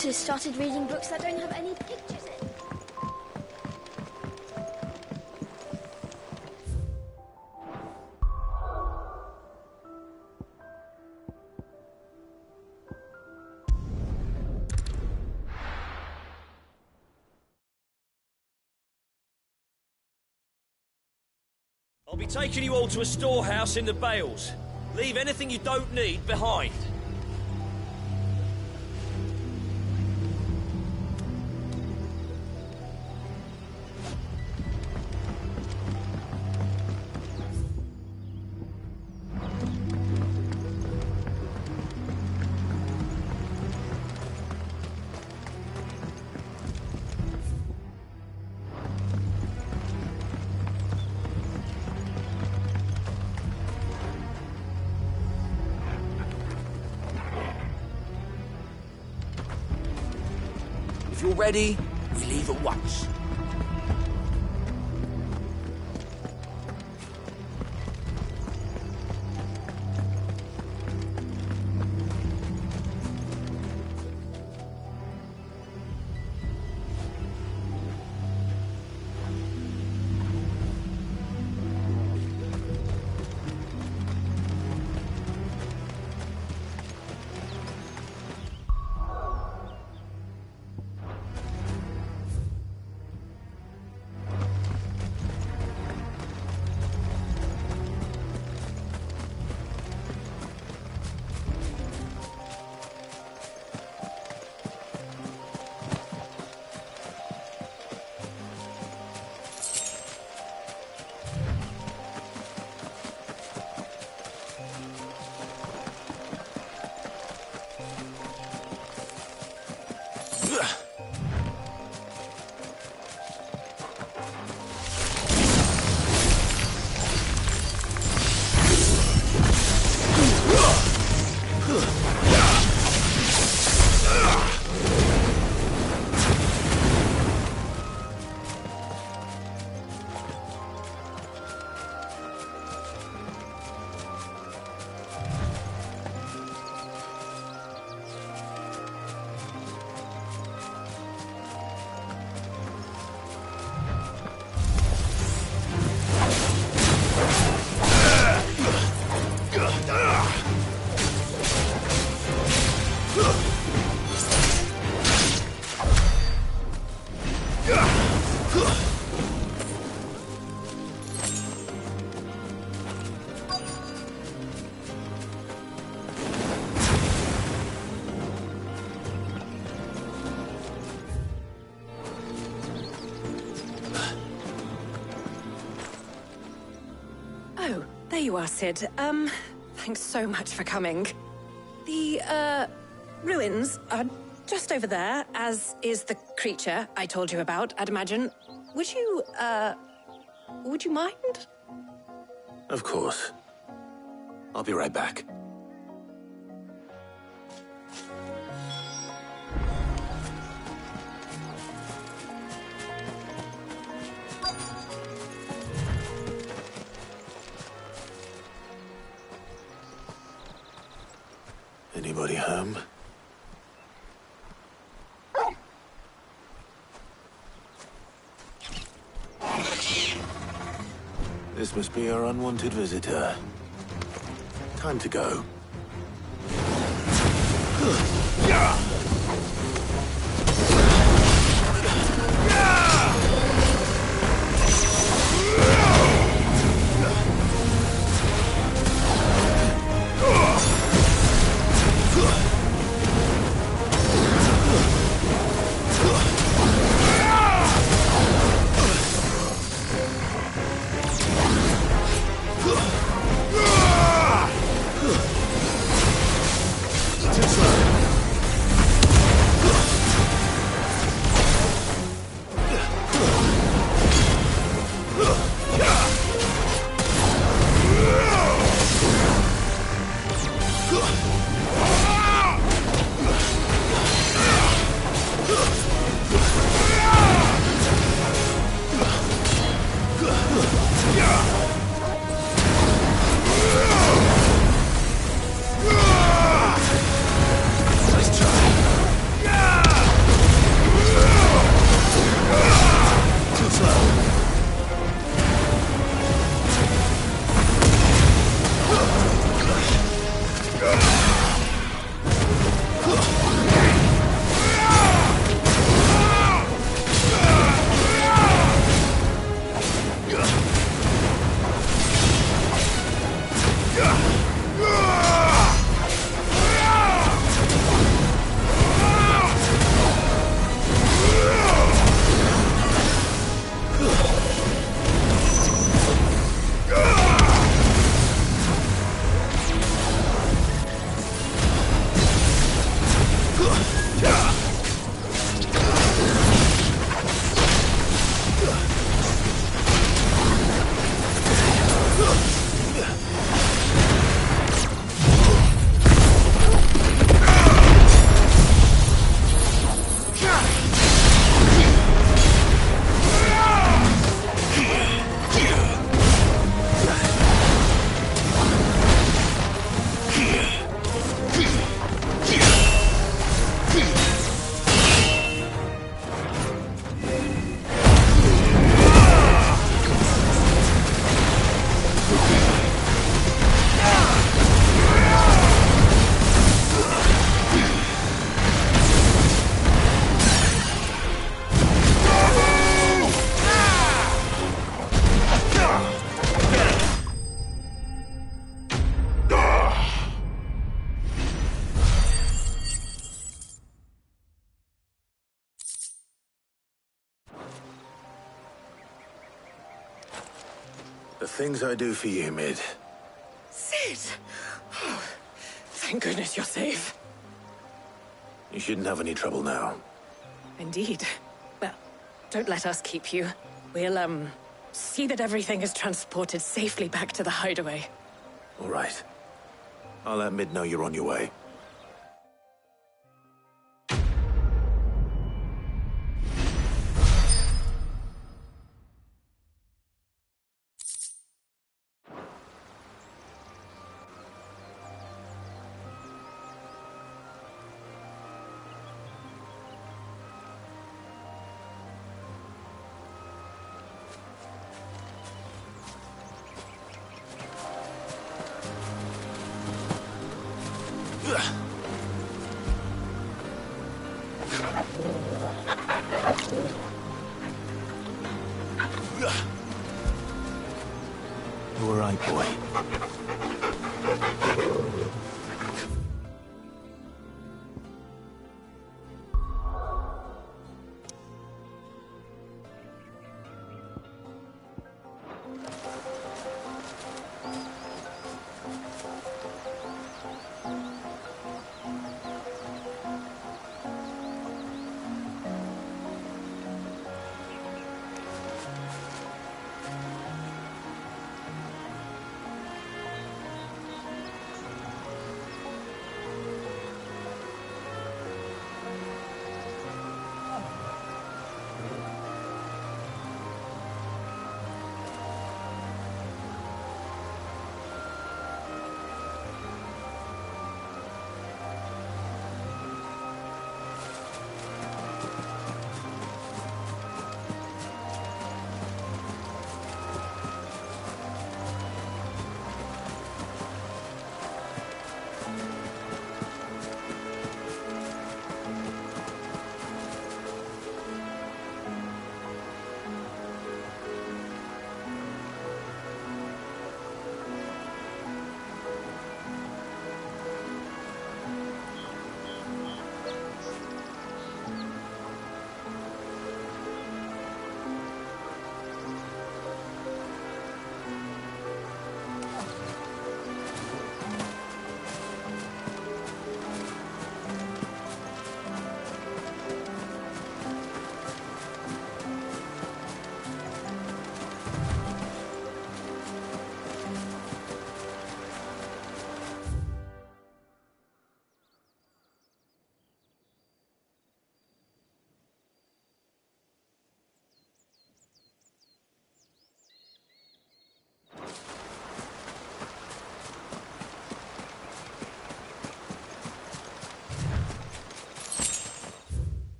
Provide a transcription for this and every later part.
Peter started reading books that don't have any pictures in. I'll be taking you all to a storehouse in the Bales. Leave anything you don't need behind. If you're ready, we leave at once. Oh, there you are, Sid. Thanks so much for coming. The, ruins are just over there, as is the creature I told you about, I'd imagine. Would you mind? Of course. I'll be right back. Anybody home? This must be our unwanted visitor. Time to go. Nice try. The things I do for you, Mid. Sid! Oh, thank goodness you're safe. You shouldn't have any trouble now. Indeed. Well, don't let us keep you. We'll, see that everything is transported safely back to the hideaway. All right. I'll let Mid know you're on your way. You all right, boy?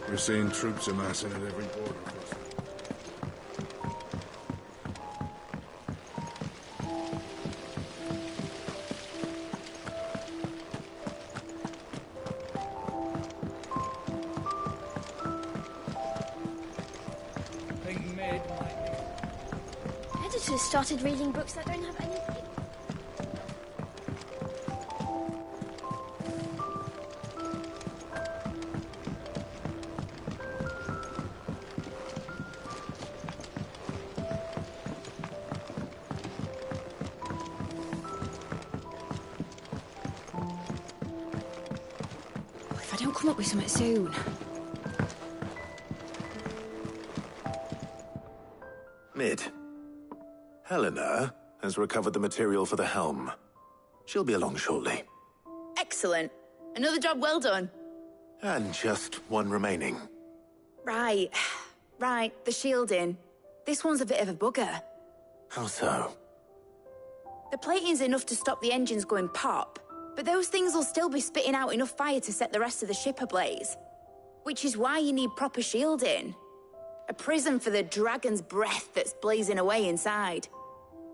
We're seeing troops amassing at every border crossing. Editors started reading books that don't have any pictures. If I don't come up with something soon. Mid. Helena has recovered the material for the helm. She'll be along shortly. Excellent. Another job well done. And just one remaining. Right. Right, the shielding. This one's a bit of a bugger. How so? The plating's enough to stop the engines going pop, but those things will still be spitting out enough fire to set the rest of the ship ablaze. Which is why you need proper shielding. A prison for the dragon's breath that's blazing away inside.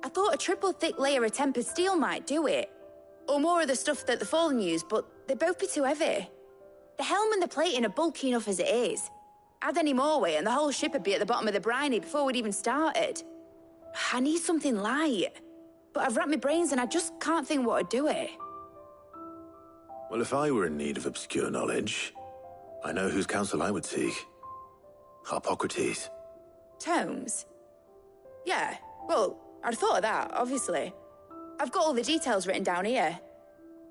I thought a triple thick layer of tempered steel might do it. Or more of the stuff that the Fallen use, but they'd both be too heavy. The helm and the plating are bulky enough as it is. Add any more weight and the whole ship would be at the bottom of the briny before we'd even started. I need something light. But I've racked my brains and I just can't think what would do it. Well, if I were in need of obscure knowledge, I know whose counsel I would seek. Harpocrates. Tomes? Yeah, well, I'd thought of that, obviously. I've got all the details written down here.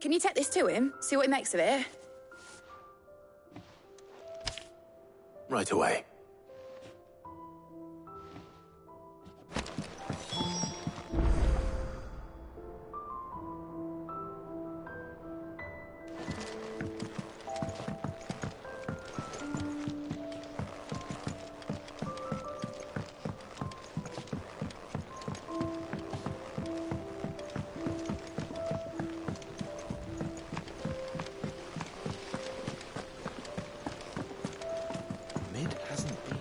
Can you take this to him, see what he makes of it? Right away. Mid hasn't been.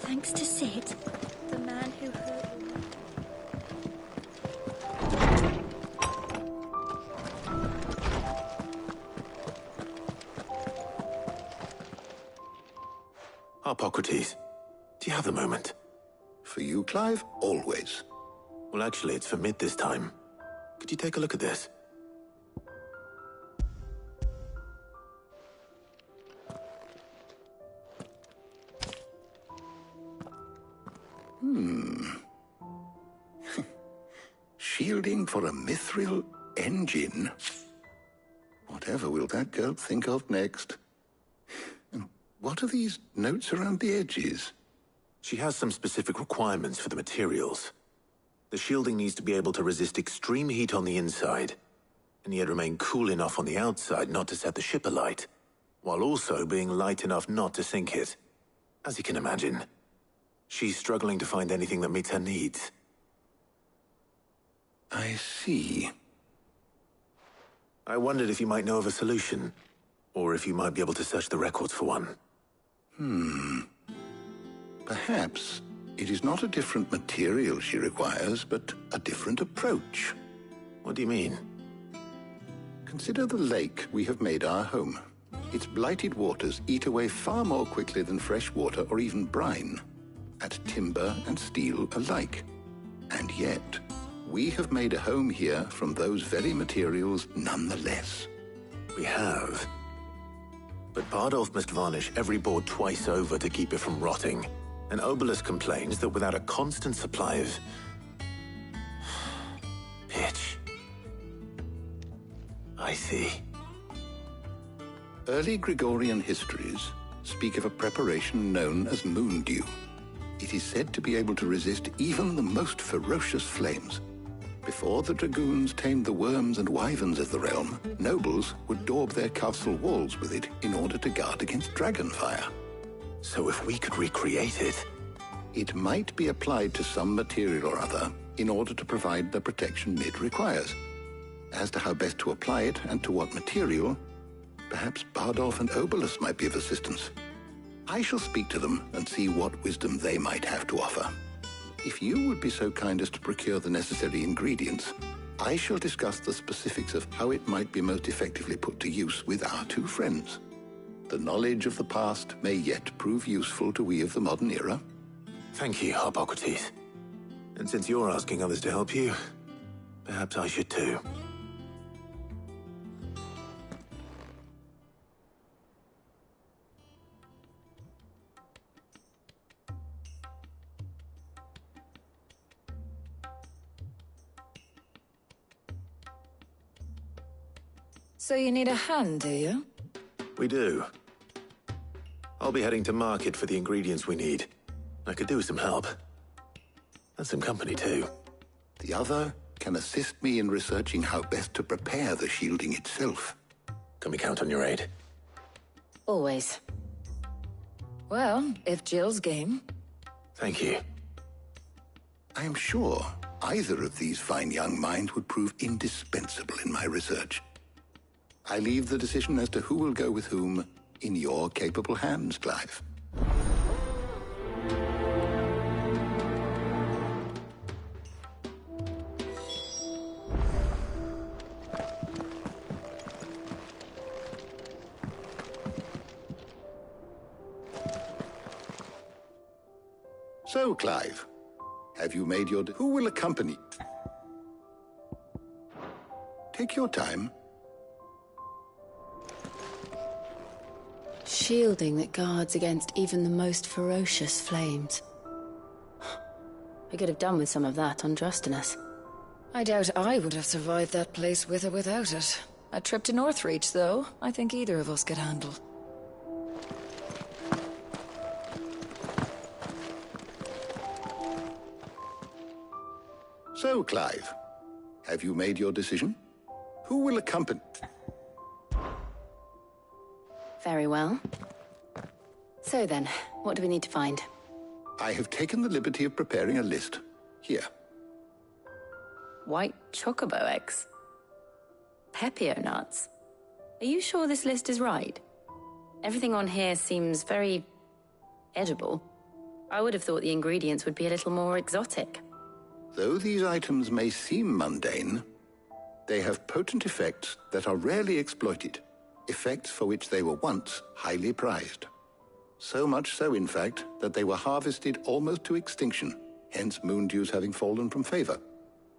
Thanks to Sid, the man who hurt you. Harpocrates, do you have a moment? For you, Clive, always. Well, actually, it's for Mid this time. Could you take a look at this? Shielding for a mithril engine. Whatever will that girl think of next? And what are these notes around the edges? She has some specific requirements for the materials. The shielding needs to be able to resist extreme heat on the inside, and yet remain cool enough on the outside not to set the ship alight, while also being light enough not to sink it. As you can imagine, She's struggling to find anything that meets her needs. I see. I wondered if you might know of a solution, or if you might be able to search the records for one. Perhaps it is not a different material she requires, but a different approach. What do you mean? Consider the lake we have made our home. Its blighted waters eat away far more quickly than fresh water or even brine, at timber and steel alike. And yet, we have made a home here from those very materials nonetheless. We have. But Bardolph must varnish every board twice over to keep it from rotting. And Obolus complains that without a constant supply of pitch. I see. Early Gregorian histories speak of a preparation known as moondew. It is said to be able to resist even the most ferocious flames. Before the dragoons tamed the worms and wyverns of the realm, nobles would daub their castle walls with it in order to guard against dragonfire. So if we could recreate it... It might be applied to some material or other in order to provide the protection it requires. As to how best to apply it and to what material, perhaps Bardolph and Obolus might be of assistance. I shall speak to them and see what wisdom they might have to offer. If you would be so kind as to procure the necessary ingredients, I shall discuss the specifics of how it might be most effectively put to use with our two friends. The knowledge of the past may yet prove useful to we of the modern era. Thank you, Harpocrates. And since you're asking others to help you, perhaps I should too. So you need a hand, do you? We do. I'll be heading to market for the ingredients we need. I could do with some help. And some company, too. The other can assist me in researching how best to prepare the shielding itself. Can we count on your aid? Always. Well, if Jill's game. Thank you. I am sure either of these fine young minds would prove indispensable in my research. I leave the decision as to who will go with whom in your capable hands, Clive. So, Clive, have you made your... Who will accompany? Take your time. Shielding that guards against even the most ferocious flames. I could have done with some of that on Drustinus. I doubt I would have survived that place with or without it. A trip to Northreach, though, I think either of us could handle. So, Clive, have you made your decision? Who will accompany... Very well. So then, what do we need to find? I have taken the liberty of preparing a list. Here. White chocobo eggs. Pepio nuts. Are you sure this list is right? Everything on here seems very... edible. I would have thought the ingredients would be a little more exotic. Though these items may seem mundane, they have potent effects that are rarely exploited, effects for which they were once highly prized. So much so, in fact, that they were harvested almost to extinction, hence moondews having fallen from favor.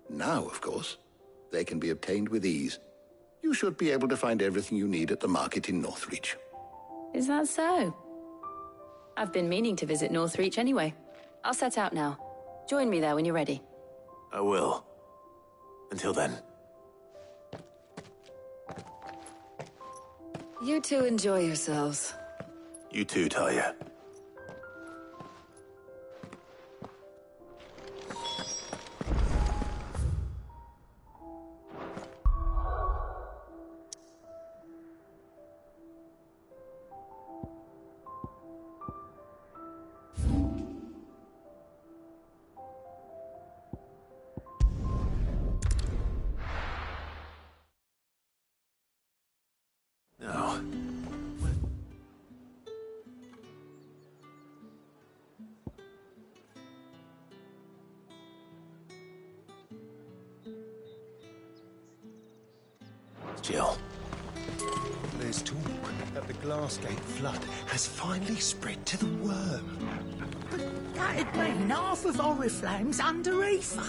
Now, of course, they can be obtained with ease. You should be able to find everything you need at the market in Northreach. Is that so? I've been meaning to visit Northreach anyway. I'll set out now. Join me there when you're ready. I will. Until then. You two enjoy yourselves. You too, Talia. Jill. There's talk that the Glassgate flood has finally spread to the worm. But that'd mean half of Oriflamme's under Aether.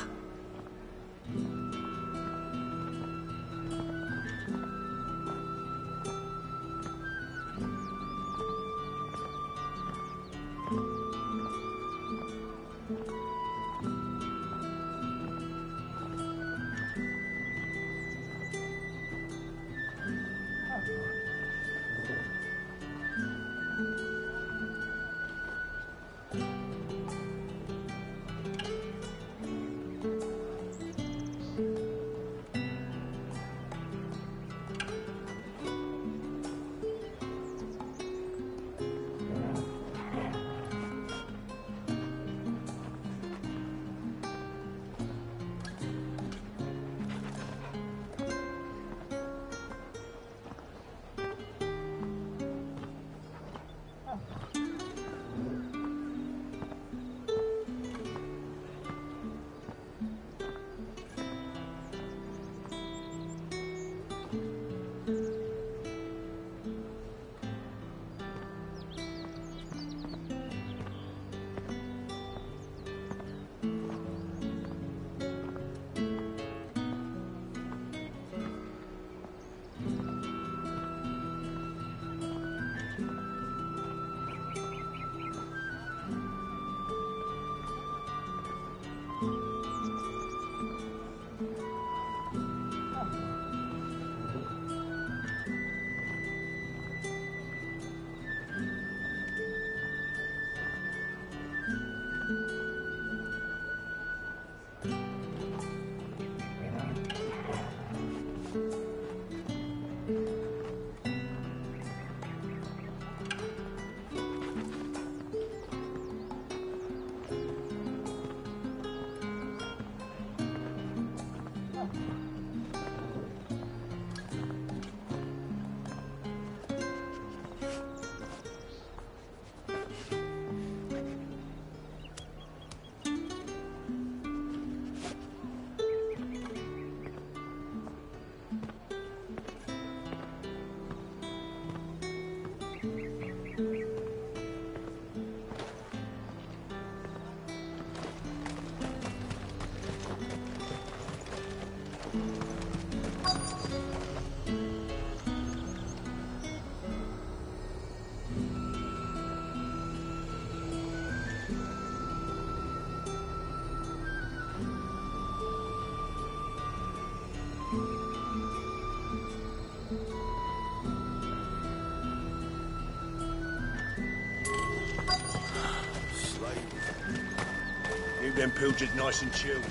Keep them pilchards nice and chilled.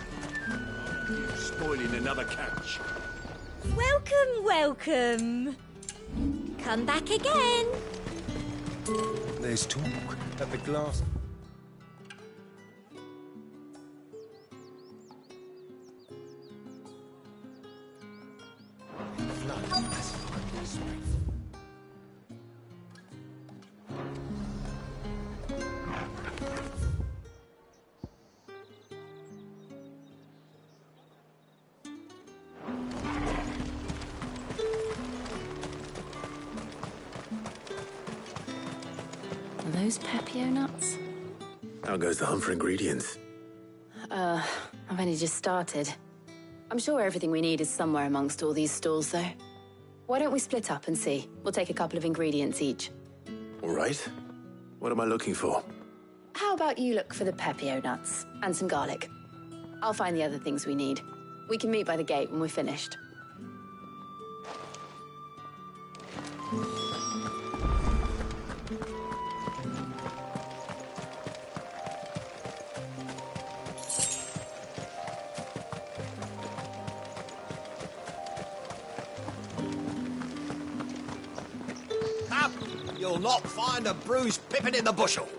You're spoiling another catch. Welcome, welcome. Come back again. There's talk that the glass... flood has finally spread. Are those Pepio nuts? How goes the hunt for ingredients? I've only just started. I'm sure everything we need is somewhere amongst all these stalls, though. Why don't we split up and see? We'll take a couple of ingredients each. All right. What am I looking for? How about you look for the Pepio nuts and some garlic? I'll find the other things we need. We can meet by the gate when we're finished. You'll not find a bruised pippin in the bushel.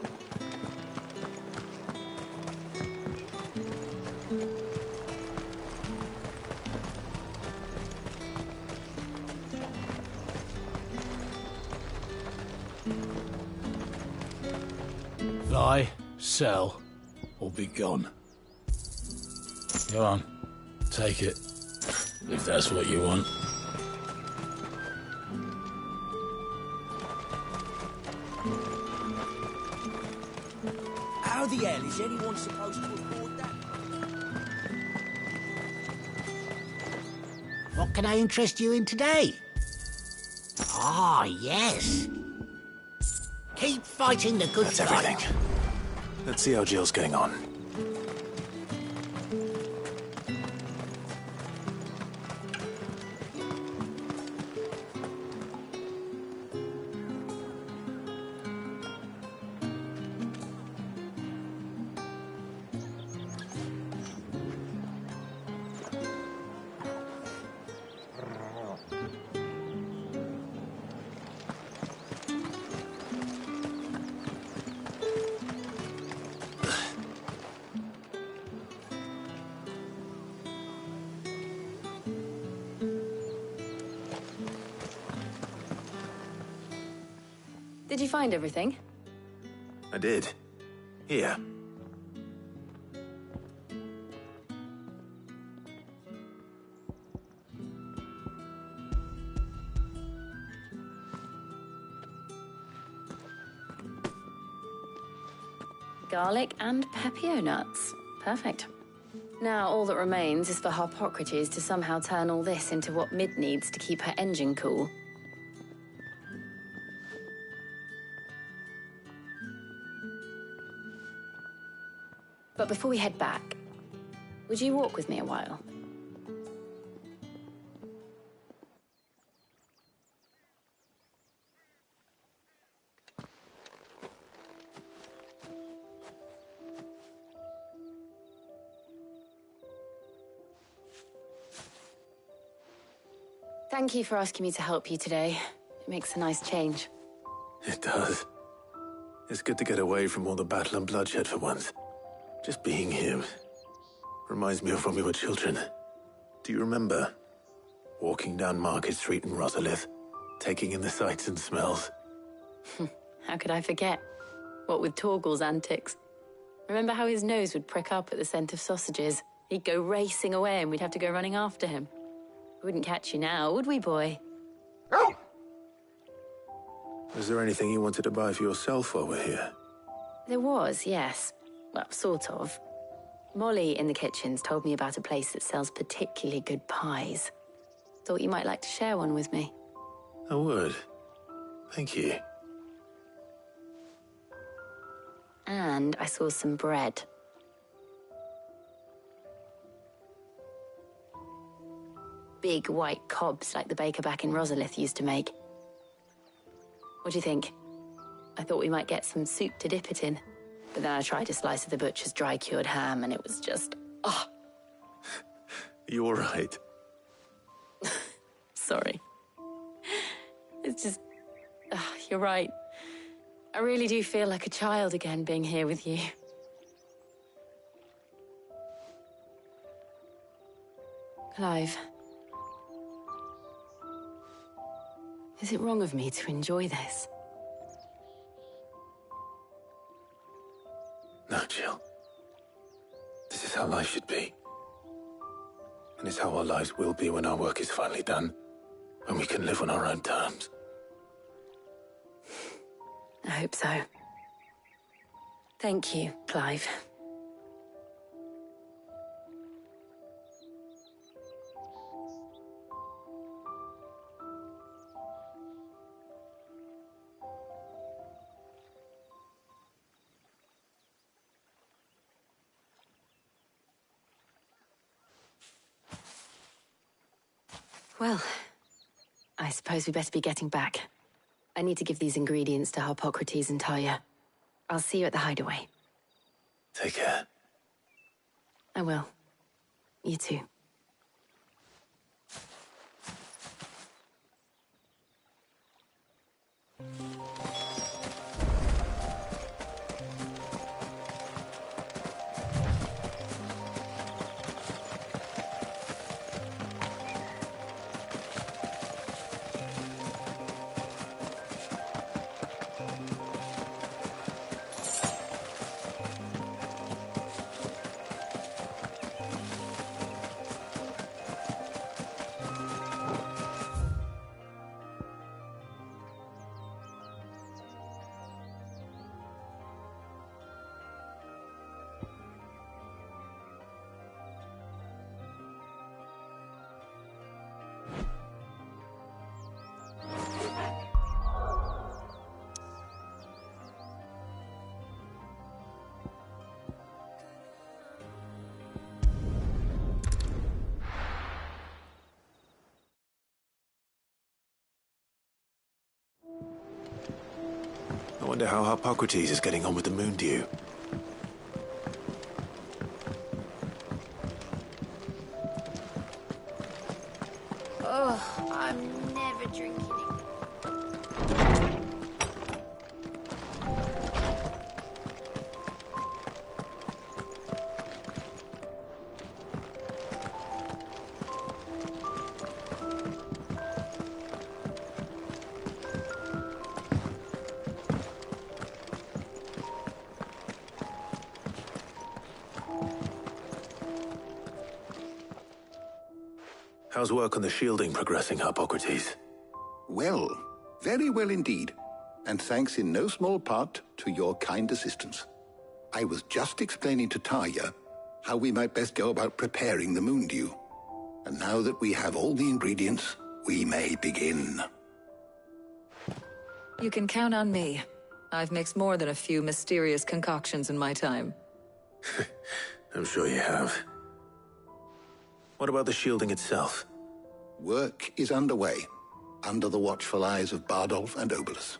Buy, sell, or be gone. Go on, take it, if that's what you want. How the hell is anyone supposed to afford that? What can I interest you in today? Ah, yes. Keep fighting the good That's fight. everything. Let's see how Jill's getting on. Did you find everything? I did. Here. Garlic and pepio nuts. Perfect. Now all that remains is for Harpocrates to somehow turn all this into what Mid needs to keep her engine cool. But before we head back, would you walk with me a while? Thank you for asking me to help you today. It makes a nice change. It does. It's good to get away from all the battle and bloodshed for once. Just being here reminds me of when we were children. Do you remember? Walking down Market Street in Rosalith, taking in the sights and smells. How could I forget? What with Torgal's antics. Remember how his nose would prick up at the scent of sausages? He'd go racing away and we'd have to go running after him. We wouldn't catch you now, would we, boy? Was there anything you wanted to buy for yourself while we're here? There was, yes. Well, sort of. Molly in the kitchens told me about a place that sells particularly good pies. Thought you might like to share one with me. I would. Thank you. And I saw some bread. Big white cobs like the baker back in Rosalith used to make. What do you think? I thought we might get some soup to dip it in. But then I tried a slice of the butcher's dry-cured ham and it was just... oh. You all right? Sorry. It's just... you're right. I really do feel like a child again being here with you. Clive. Is it wrong of me to enjoy this? No, Jill. This is how life should be. And it's how our lives will be when our work is finally done. When we can live on our own terms. I hope so. Thank you, Clive. Well, I suppose we better be getting back. I need to give these ingredients to Harpocrates and Talia. I'll see you at the hideaway. Take care. I will. You too. Wonder how Harpocrates is getting on with the Moondew. Oh, I'm never drinking it. How's work on the shielding progressing, Harpocrates? Well, very well indeed. And thanks in no small part to your kind assistance. I was just explaining to Tarja how we might best go about preparing the Moondew. And now that we have all the ingredients, we may begin. You can count on me. I've mixed more than a few mysterious concoctions in my time. I'm sure you have. What about the shielding itself? Work is underway, under the watchful eyes of Bardolph and Obolus.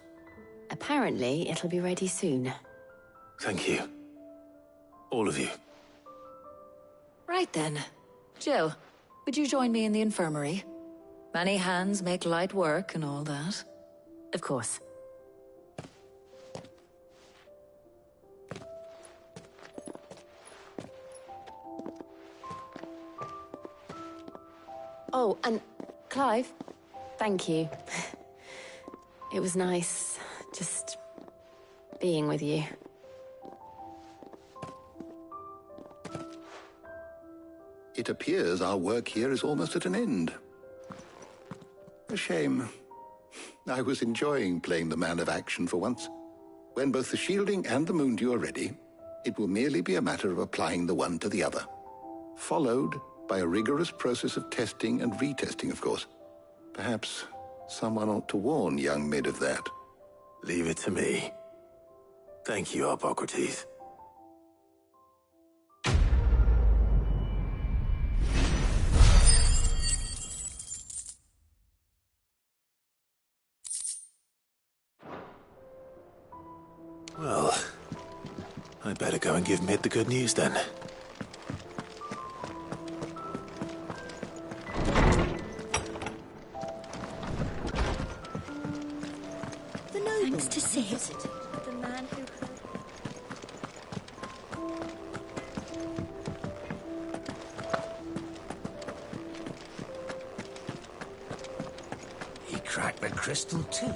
Apparently, it'll be ready soon. Thank you. All of you. Right then. Jill, would you join me in the infirmary? Many hands make light work and all that. Of course. Oh, and Clive, thank you. It was nice, just being with you. It appears our work here is almost at an end. A shame. I was enjoying playing the man of action for once. When both the shielding and the Moondew are ready, it will merely be a matter of applying the one to the other. Followed by a rigorous process of testing and retesting, of course. Perhaps someone ought to warn young Mid of that. Leave it to me. Thank you, Harpocrates. Well, I'd better go and give Mid the good news then. Thanks to Sid, the man who heard. He cracked the crystal too.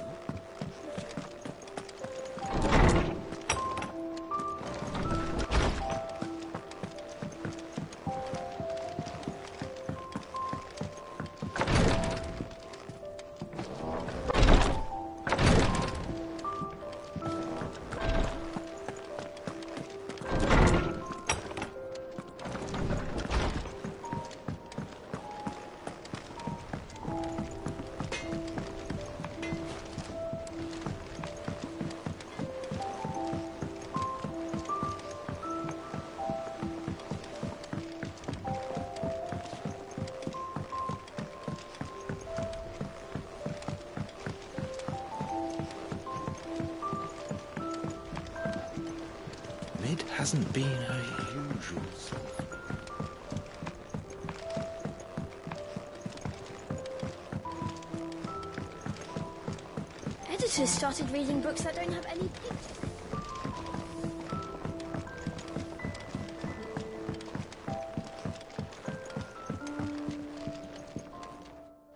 Mid hasn't been her usual self. Editors started reading books that don't have any pictures.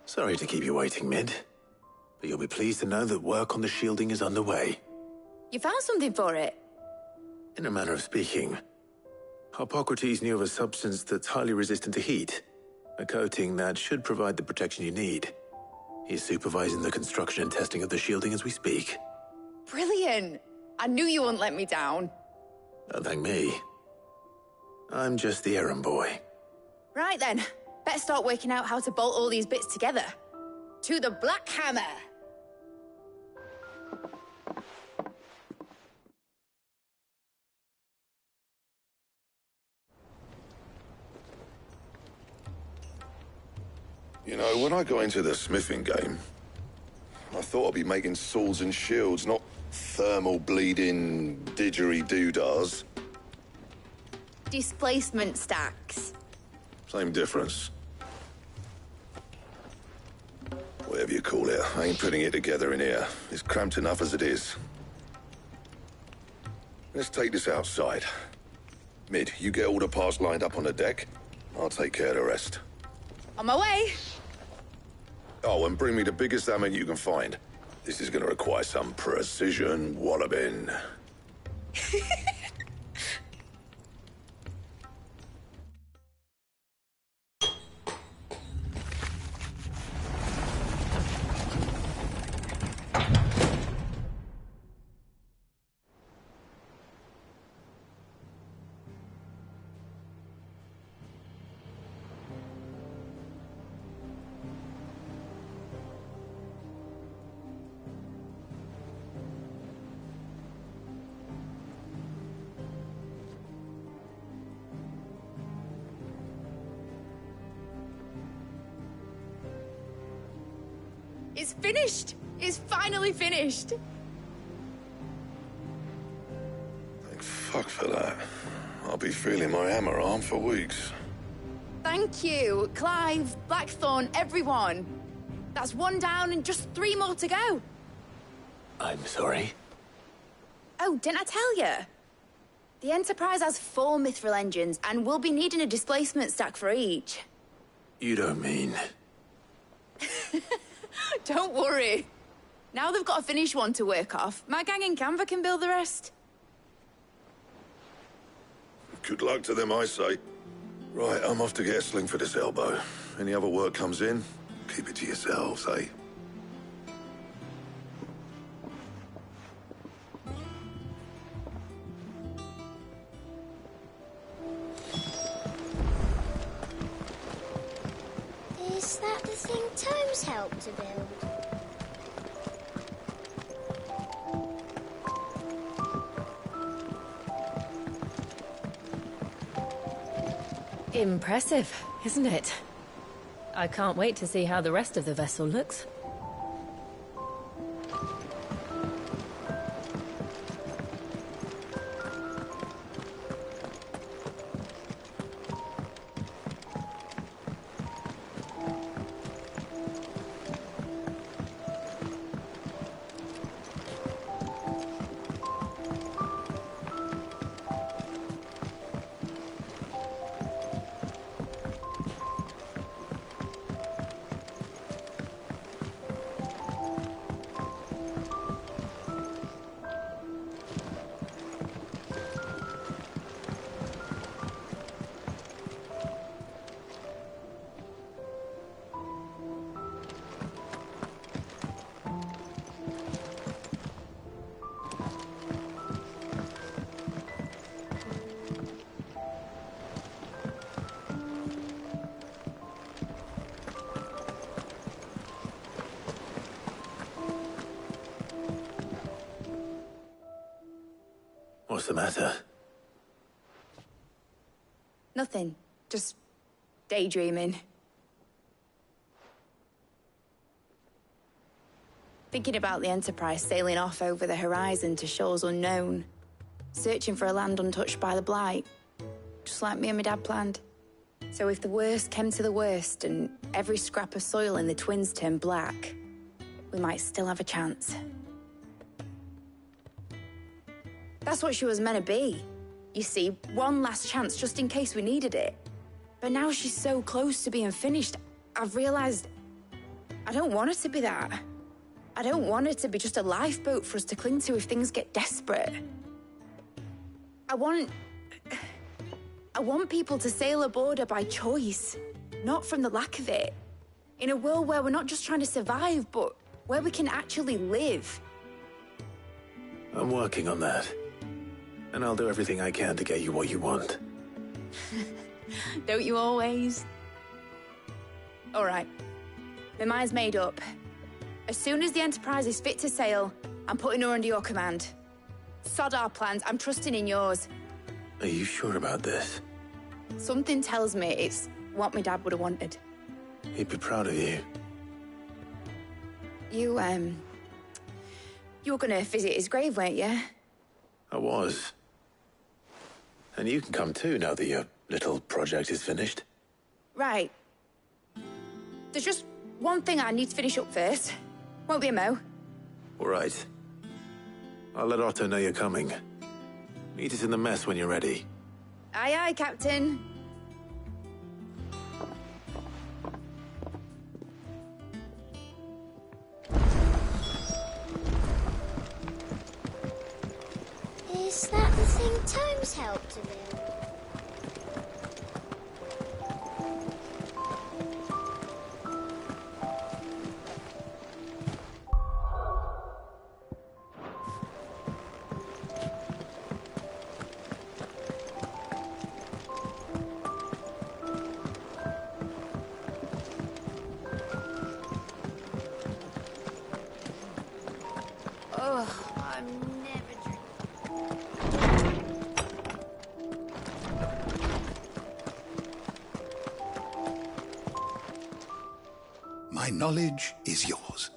Sorry to keep you waiting, Mid. But you'll be pleased to know that work on the shielding is underway. You found something for it? In a manner of speaking, Harpocrates knew of a substance that's highly resistant to heat, a coating that should provide the protection you need. He's supervising the construction and testing of the shielding as we speak. Brilliant! I knew you wouldn't let me down. Don't thank me. I'm just the errand boy. Right then, better start working out how to bolt all these bits together. To the Black Hammer! You know, when I got into the smithing game, I thought I'd be making swords and shields, not thermal bleeding didgeridoo-dahs. Displacement stacks. Same difference. Whatever you call it, I ain't putting it together in here. It's cramped enough as it is. Let's take this outside. Mid, you get all the parts lined up on the deck. I'll take care of the rest. On my way. Oh, and bring me the biggest hammer you can find. This is gonna require some precision walloping. It's finished! It's finally finished! Thank fuck for that. I'll be feeling my hammer arm for weeks. Thank you, Clive, Blackthorn, everyone. That's one down and just 3 more to go. I'm sorry. Oh, didn't I tell you? The Enterprise has 4 mithril engines, and we'll be needing a displacement stack for each. You don't mean... Don't worry. Now they've got a finished one to work off. My gang in Canva can build the rest. Good luck to them, I say. Right, I'm off to get a sling for this elbow. Any other work comes in, keep it to yourselves, eh? Is that the thing Tomes helped to build? Impressive, isn't it? I can't wait to see how the rest of the vessel looks. What's the matter? Nothing. Just daydreaming. Thinking about the Enterprise sailing off over the horizon to shores unknown, searching for a land untouched by the Blight, just like me and my dad planned. So if the worst came to the worst and every scrap of soil in the Twins turned black, we might still have a chance. That's what she was meant to be. You see, one last chance just in case we needed it. But now she's so close to being finished, I've realized I don't want her to be that. I don't want her to be just a lifeboat for us to cling to if things get desperate. I want people to sail aboard her by choice, not from the lack of it. In a world where we're not just trying to survive, but where we can actually live. I'm working on that. And I'll do everything I can to get you what you want. Don't you always? All right. My mind's made up. As soon as the Enterprise is fit to sail, I'm putting her under your command. Sod our plans, I'm trusting in yours. Are you sure about this? Something tells me it's what my dad would have wanted. He'd be proud of you. You You were gonna visit his grave, weren't you? I was. And you can come too now that your little project is finished. Right. There's just one thing I need to finish up first. Won't be a mo. All right. I'll let Otto know you're coming. Meet us in the mess when you're ready. Aye, aye, Captain. Is that the thing Tomes helped to build? Oh, I'm never My knowledge is yours.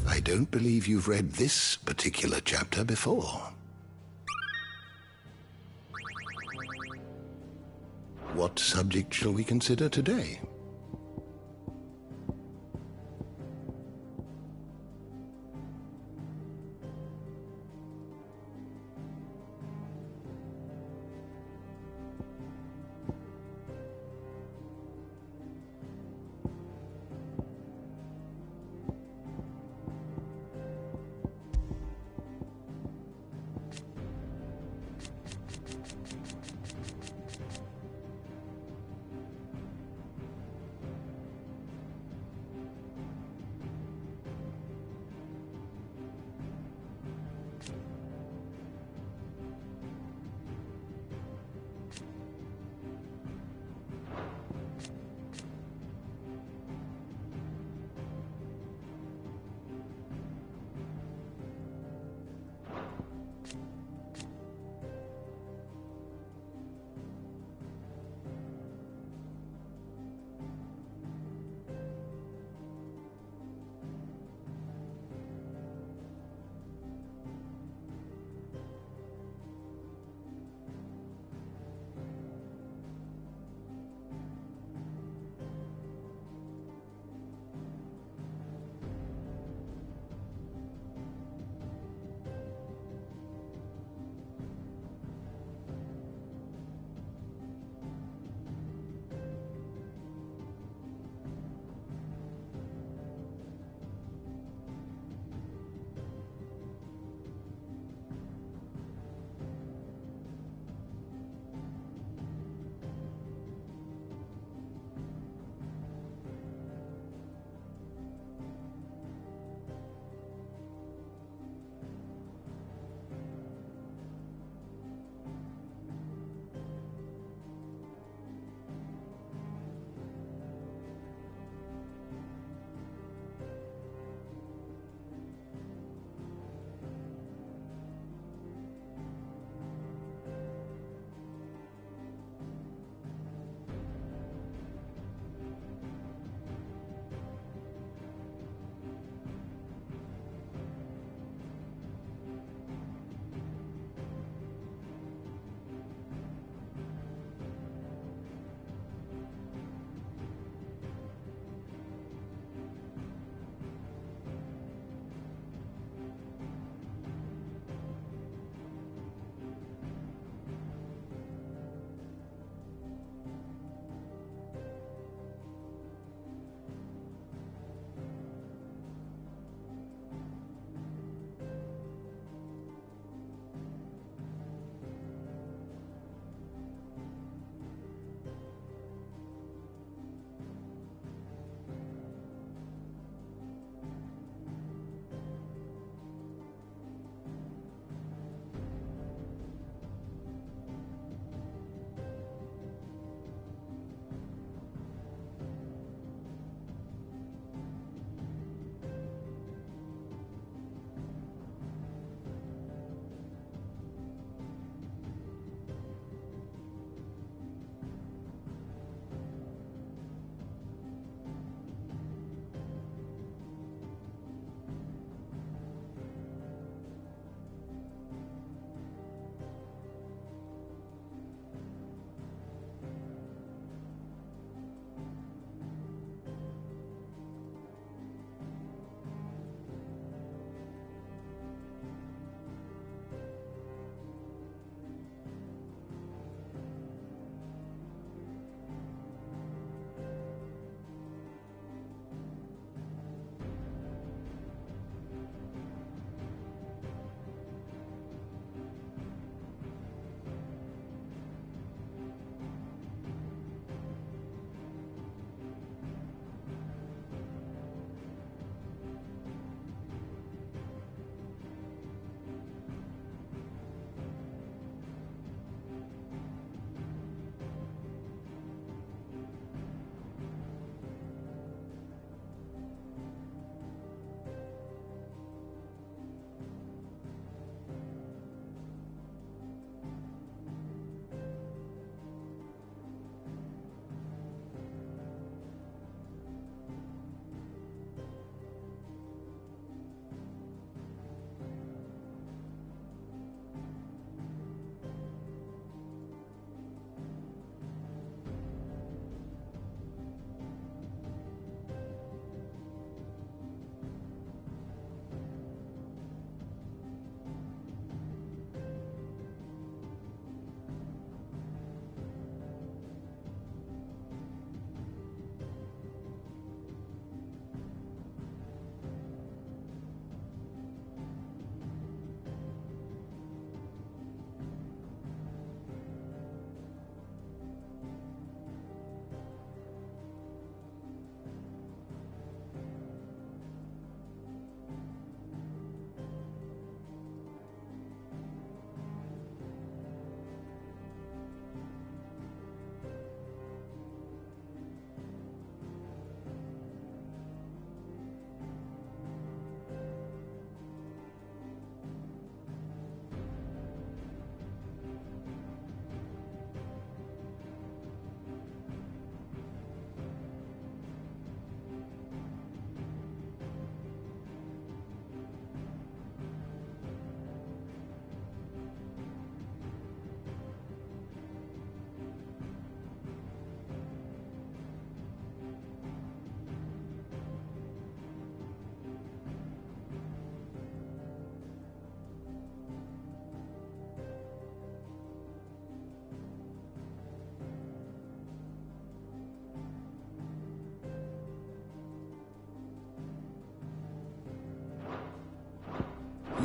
I don't believe you've read this particular chapter before. What subject shall we consider today?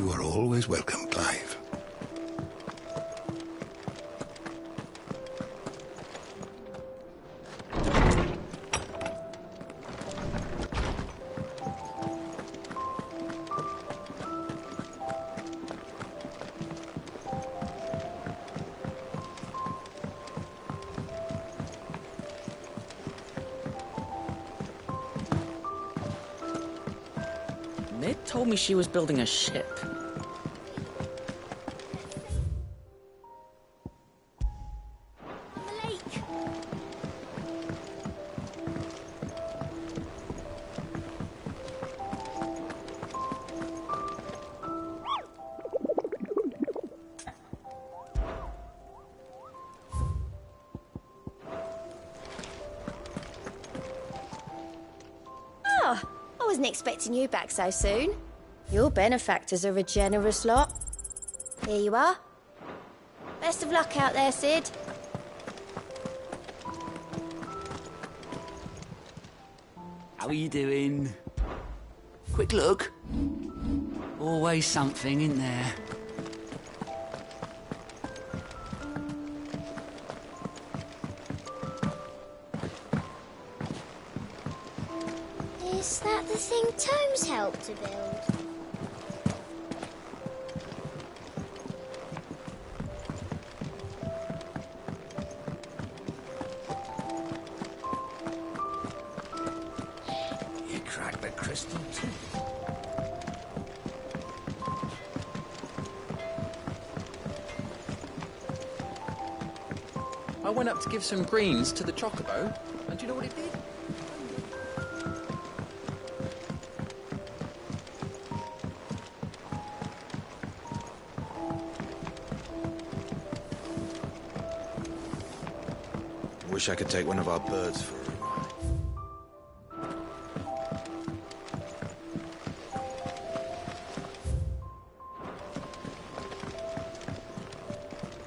You are always welcome, Clive. Ned told me she was building a ship. Oh, I wasn't expecting you back so soon. Your benefactors are a generous lot. Here you are. Best of luck out there, Sid. How are you doing? Quick look. Always something in there. Is that the thing Tomes helped to build? You cracked the crystal too. I went up to give some greens to the chocobo, and do you know what it did? Wish I could take one of our birds for a ride.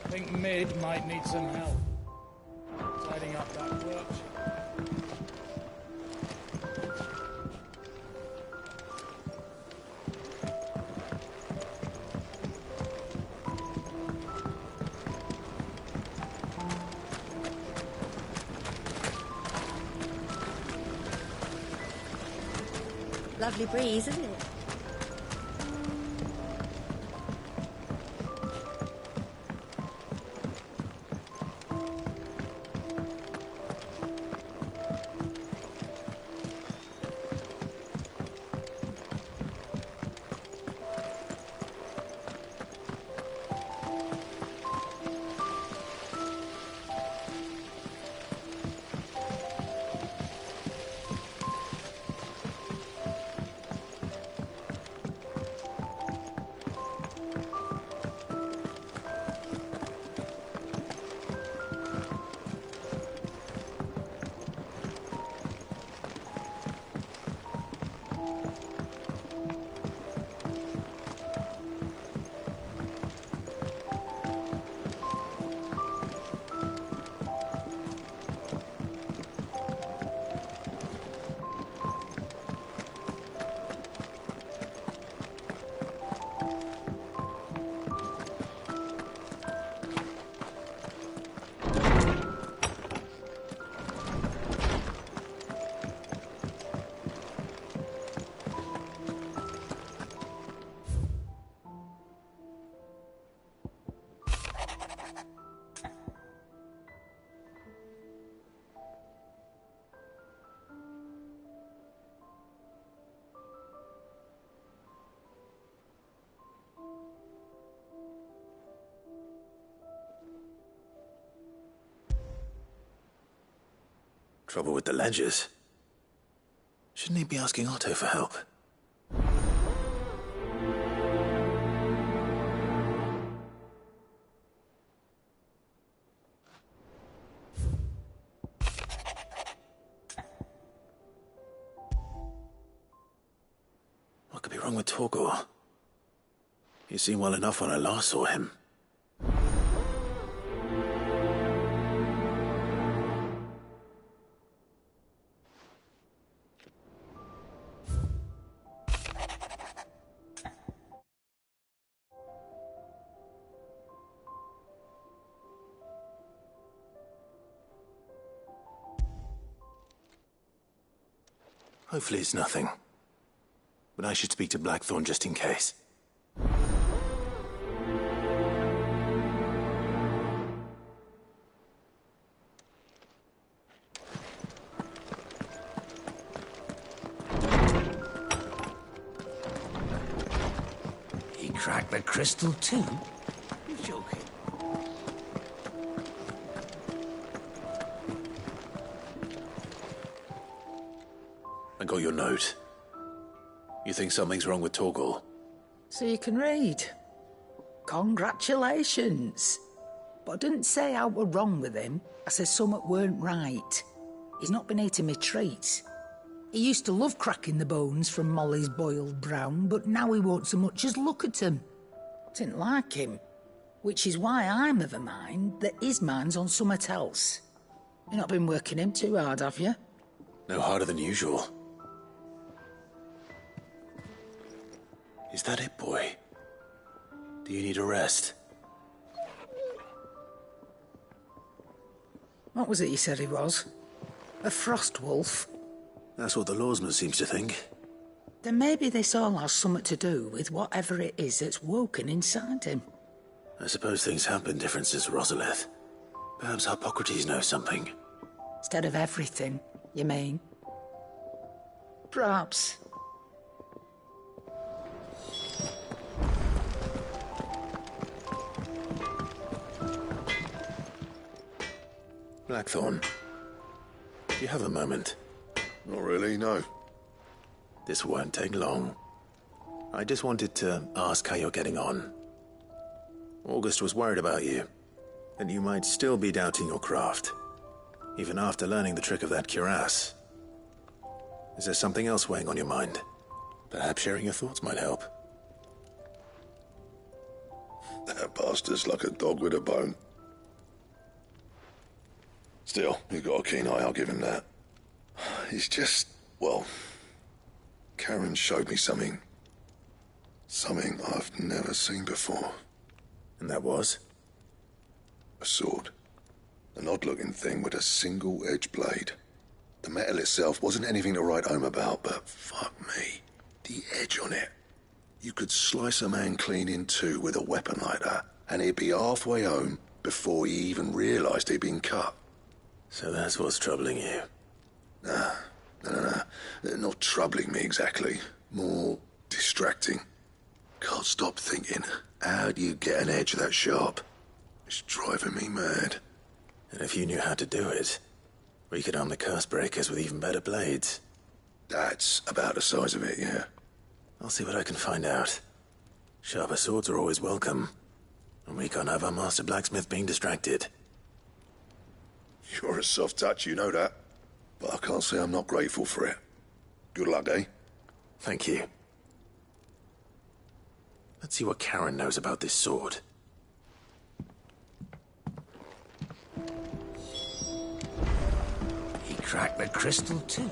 I think Mid might need some help tidying up that workshop. Lovely breeze, isn't it? Trouble with the ledgers. Shouldn't he be asking Otto for help? What could be wrong with Torgor? He seemed well enough when I last saw him. Hopefully it's nothing. But I should speak to Blackthorn just in case. He cracked the crystal too? You're joking. I got your note. You think something's wrong with Torgal? So you can read. Congratulations. But I didn't say how we're wrong with him. I said something weren't right. He's not been eating me treats. He used to love cracking the bones from Molly's boiled brown, but now he won't so much as look at 'em. Didn't like him. Which is why I'm of a mind that his mind's on something else. You've not been working him too hard, have you? No harder than usual. Is that it, boy? Do you need a rest? What was it you said he was? A frost wolf? That's what the lawsman seems to think. Then maybe this all has something to do with whatever it is that's woken inside him. I suppose things have been different since Rosalith. Perhaps Hippocrates knows something. Instead of everything, you mean? Perhaps. Blackthorn, do you have a moment? Not really, no. This won't take long. I just wanted to ask how you're getting on. August was worried about you, that you might still be doubting your craft, even after learning the trick of that cuirass. Is there something else weighing on your mind? Perhaps sharing your thoughts might help. That bastard's like a dog with a bone. Still, he's got a keen eye, I'll give him that. He's just, well, Karen showed me something. Something I've never seen before. And that was? A sword. An odd-looking thing with a single-edged blade. The metal itself wasn't anything to write home about, but fuck me, the edge on it. You could slice a man clean in two with a weapon like that, and he'd be halfway home before he even realised he'd been cut. So that's what's troubling you? Nah. Not troubling me exactly. More distracting. Can't stop thinking, how do you get an edge that sharp? It's driving me mad. And if you knew how to do it, we could arm the curse breakers with even better blades. That's about the size of it, yeah. I'll see what I can find out. Sharper swords are always welcome. And we can't have our master blacksmith being distracted. You're a soft touch, you know that. But I can't say I'm not grateful for it. Good luck, eh? Thank you. Let's see what Karen knows about this sword. He cracked the crystal too.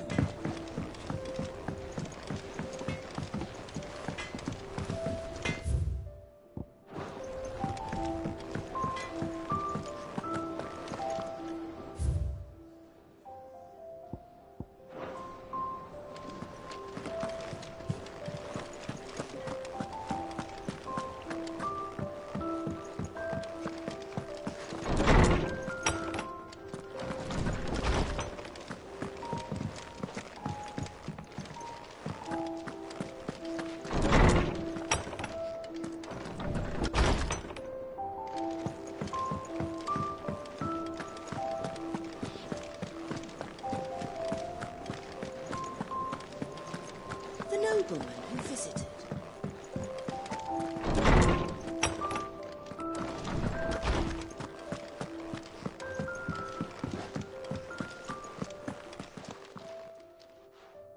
The nobleman who visited.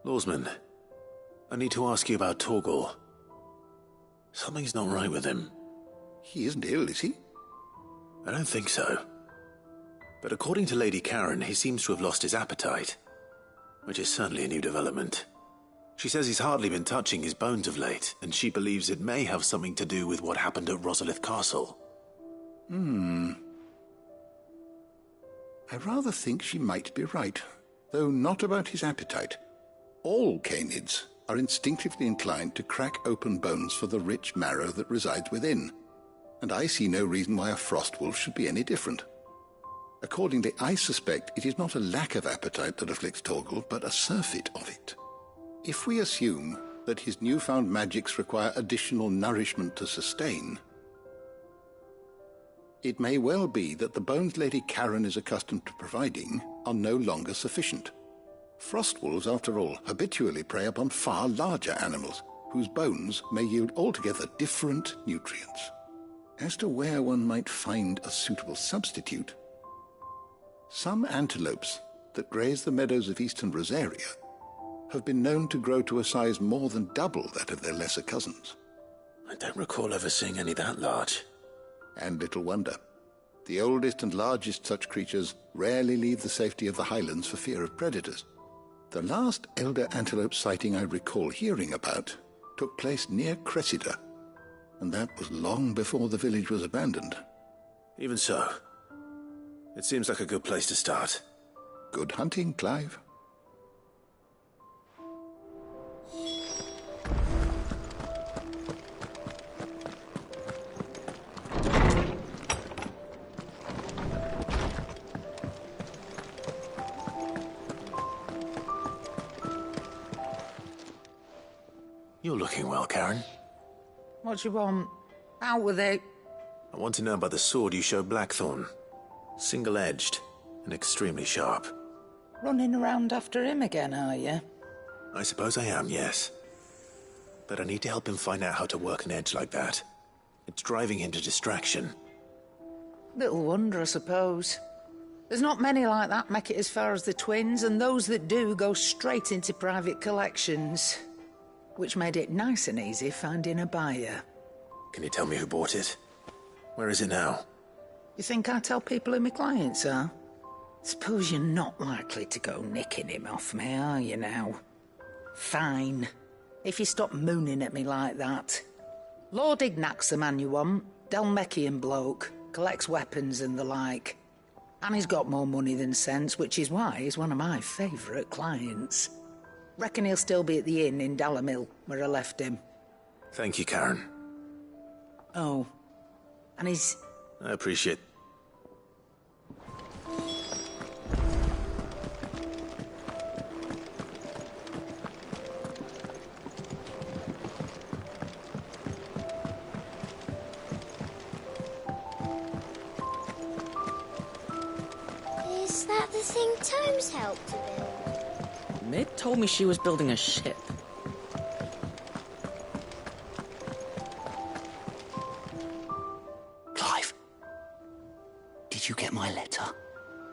Lawsman, I need to ask you about Torgal. Something's not right with him. He isn't ill, is he? I don't think so. But according to Lady Karen, he seems to have lost his appetite, which is certainly a new development. She says he's hardly been touching his bones of late, and she believes it may have something to do with what happened at Rosalith Castle. I rather think she might be right, though not about his appetite. All canids are instinctively inclined to crack open bones for the rich marrow that resides within, and I see no reason why a frost wolf should be any different. Accordingly, I suspect it is not a lack of appetite that afflicts Torgal, but a surfeit of it. If we assume that his newfound magics require additional nourishment to sustain, it may well be that the bones Lady Karen is accustomed to providing are no longer sufficient. Frost wolves, after all, habitually prey upon far larger animals, whose bones may yield altogether different nutrients. As to where one might find a suitable substitute, some antelopes that graze the meadows of eastern Rosaria have been known to grow to a size more than double that of their lesser cousins. I don't recall ever seeing any that large. And little wonder. The oldest and largest such creatures rarely leave the safety of the highlands for fear of predators. The last elder antelope sighting I recall hearing about took place near Cressida, and that was long before the village was abandoned. Even so, it seems like a good place to start. Good hunting, Clive. You're looking well, Karen. What do you want? Out with it. I want to know about the sword you showed Blackthorn. Single-edged and extremely sharp. Running around after him again, are you? I suppose I am, yes. But I need to help him find out how to work an edge like that. It's driving him to distraction. Little wonder, I suppose. There's not many like that make it as far as the twins, and those that do go straight into private collections. Which made it nice and easy finding a buyer. Can you tell me who bought it? Where is it now? You think I tell people who my clients are? Suppose you're not likely to go nicking him off me, are you now? Fine. If you stop mooning at me like that. Lord Ignac's the man you want. Dalmekian bloke. Collects weapons and the like. And he's got more money than sense, which is why he's one of my favourite clients. Reckon he'll still be at the inn in Dalamil, where I left him. Thank you, Karen. Oh. And he's... I appreciate... Is that the thing Tomes helped to build? Mid told me she was building a ship. Clive, did you get my letter?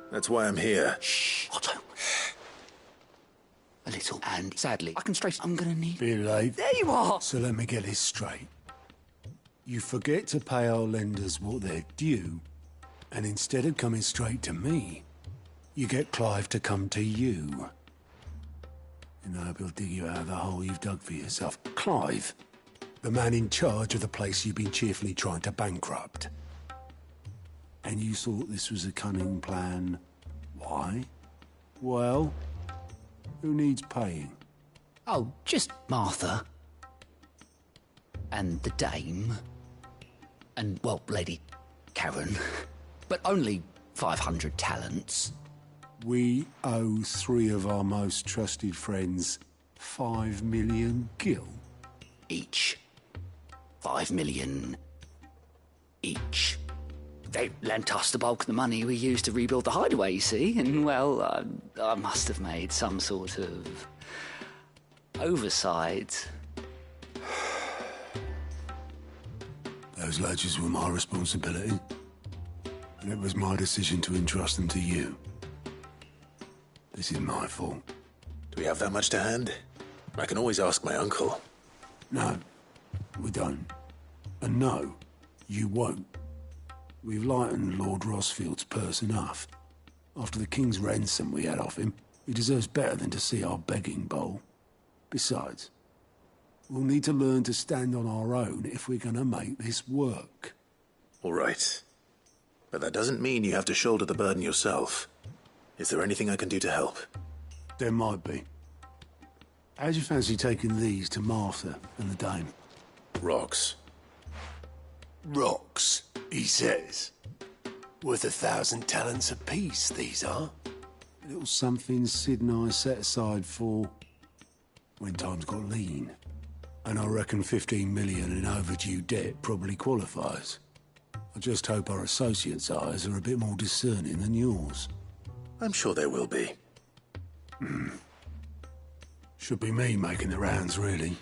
That's why I'm here. Shh, Otto. A little, and sadly, I can stress I'm gonna need... Be late. There you are! So let me get this straight. You forget to pay our lenders what they're due, and instead of coming straight to me, you get Clive to come to you. And I hope he'll dig you out of the hole you've dug for yourself. Clive, the man in charge of the place you've been cheerfully trying to bankrupt. And you thought this was a cunning plan. Why? Well, who needs paying? Oh, just Martha. And the dame. And, well, Lady Karen. But only 500 talents. We owe 3 of our most trusted friends 5 million gil. Each. 5 million each. They lent us the bulk of the money we used to rebuild the hideaway, you see, and, well, I must have made some sort of oversight. Those ledgers were my responsibility, and it was my decision to entrust them to you. This is my fault. Do we have that much to hand? I can always ask my uncle. No, we don't. And no, you won't. We've lightened Lord Rosfield's purse enough. After the king's ransom we had off him, he deserves better than to see our begging bowl. Besides, we'll need to learn to stand on our own if we're gonna make this work. All right. But that doesn't mean you have to shoulder the burden yourself. Is there anything I can do to help? There might be. How'd you fancy taking these to Martha and the dame? Rocks. Rocks, he says. Worth 1,000 talents apiece, these are. A little something Sid and I set aside for when times got lean. And I reckon 15 million in overdue debt probably qualifies. I just hope our associates' eyes are a bit more discerning than yours. I'm sure there will be. Should be me making the rounds, really.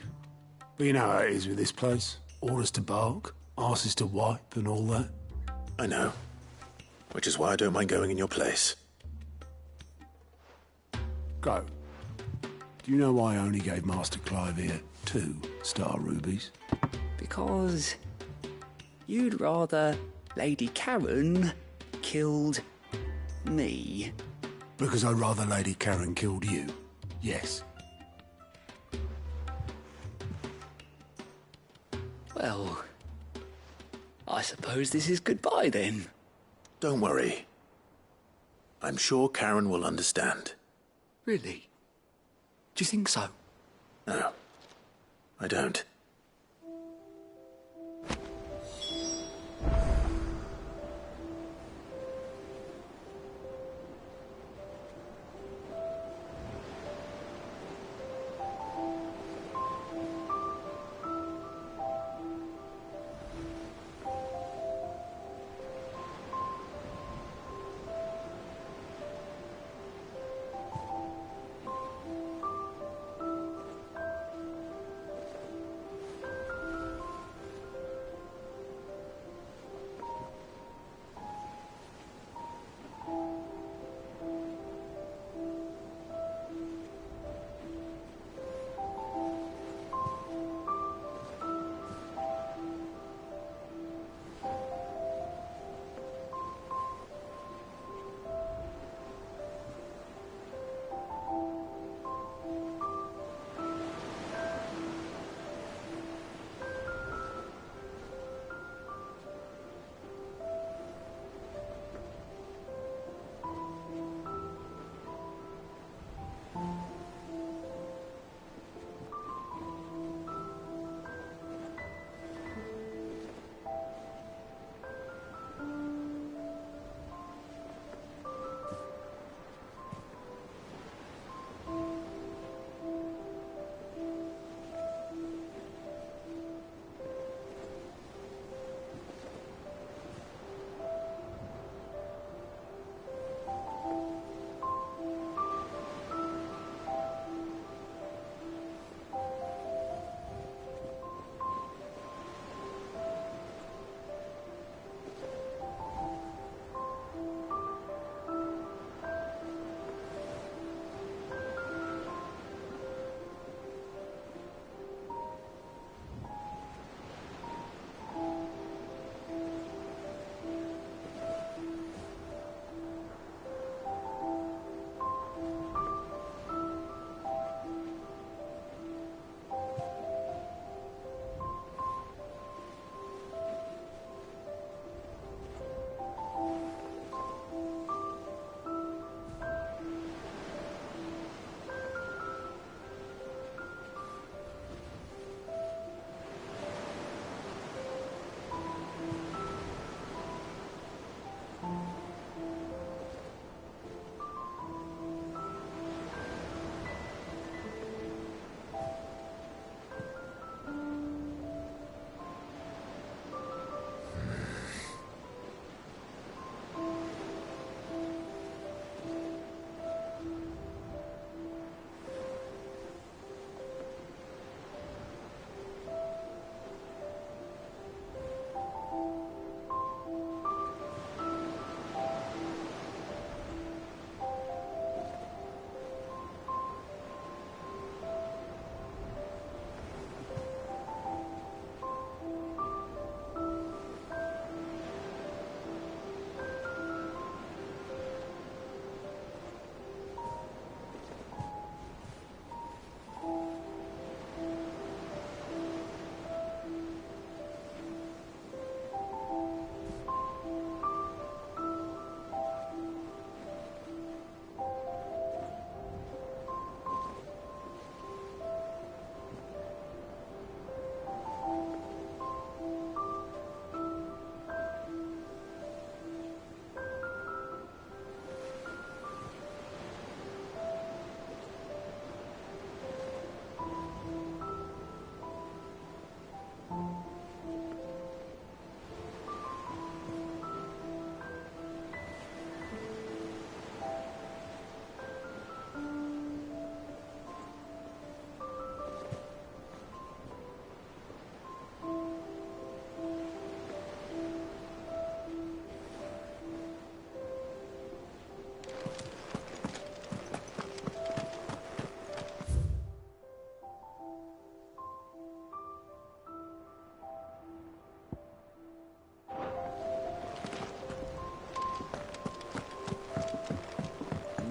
But you know how it is with this place. Orders to bark, arses to wipe, and all that. I know. Which is why I don't mind going in your place. Go. Do you know why I only gave Master Clive here 2 star rubies? Because you'd rather Lady Karen killed me. Because I'd rather Lady Karen killed you. Yes. Well, I suppose this is goodbye then. Don't worry. I'm sure Karen will understand. Really? Do you think so? No, I don't.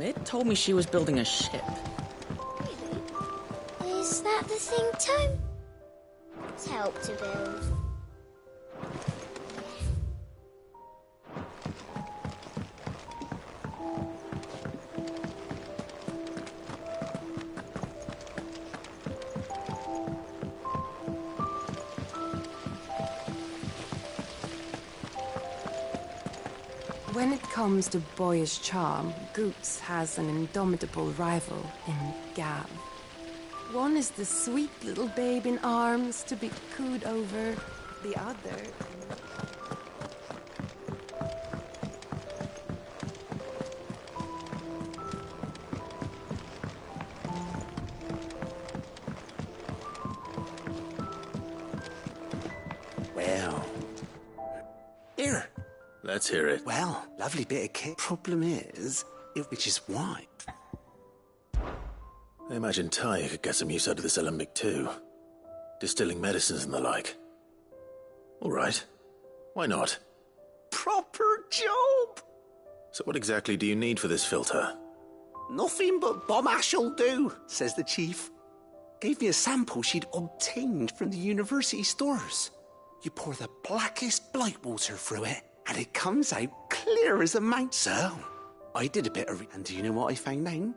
It told me she was building a ship. Is that the thing Tom helped to build? When it comes to boyish charm, Goots has an indomitable rival in Gav. One is the sweet little babe in arms to be cooed over, the other... Well... Here. Let's hear it. Well, lovely bit of kit. Problem is, which is why. I imagine Ty could get some use out of this alembic too. Distilling medicines and the like. All right. Why not? Proper job! So what exactly do you need for this filter? Nothing but bomb ash'll do, says the chief. Gave me a sample she'd obtained from the university stores. You pour the blackest blight water through it, and it comes out clear as a mount. So, I did a bit of... And do you know what I found out?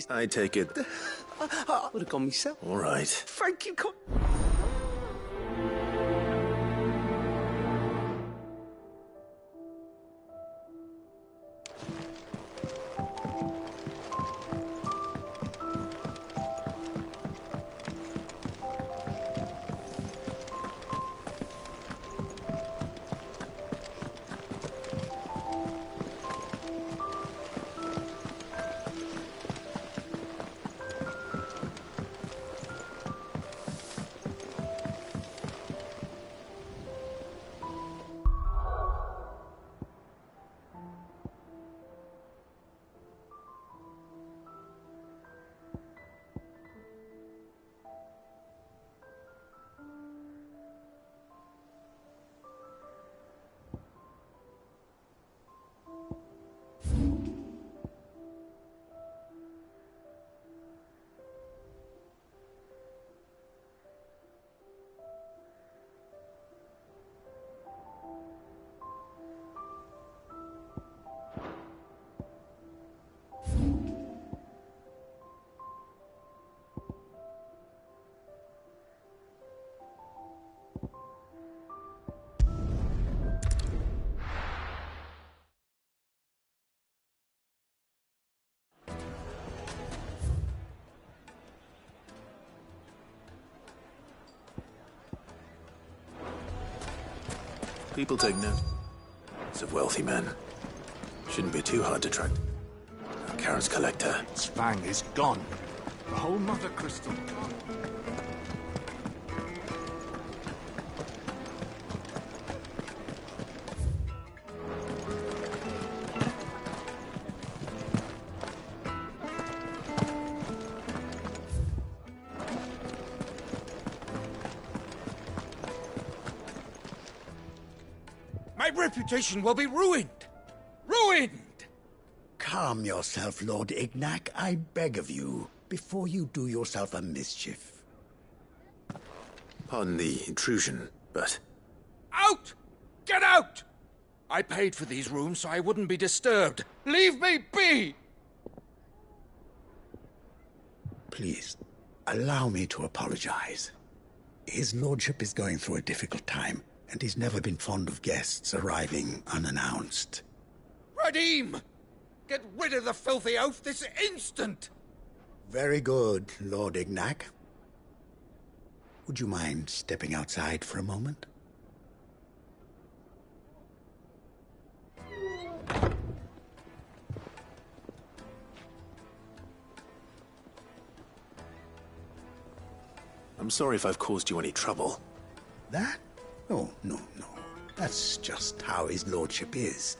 I take it... I would have gone myself. All right. Thank you, People take note. It's of wealthy men. Shouldn't be too hard to track. Karen's collector. Svang is gone. The whole Mother Crystal. My reputation will be ruined! Ruined! Calm yourself, Lord Ignac, I beg of you, before you do yourself a mischief. Pardon the intrusion, but... Out! Get out! I paid for these rooms so I wouldn't be disturbed. Leave me be! Please, allow me to apologize. His lordship is going through a difficult time, and he's never been fond of guests arriving unannounced. Radim! Get rid of the filthy oaf this instant! Very good, Lord Ignac. Would you mind stepping outside for a moment? I'm sorry if I've caused you any trouble. That? Oh, no. That's just how his lordship is.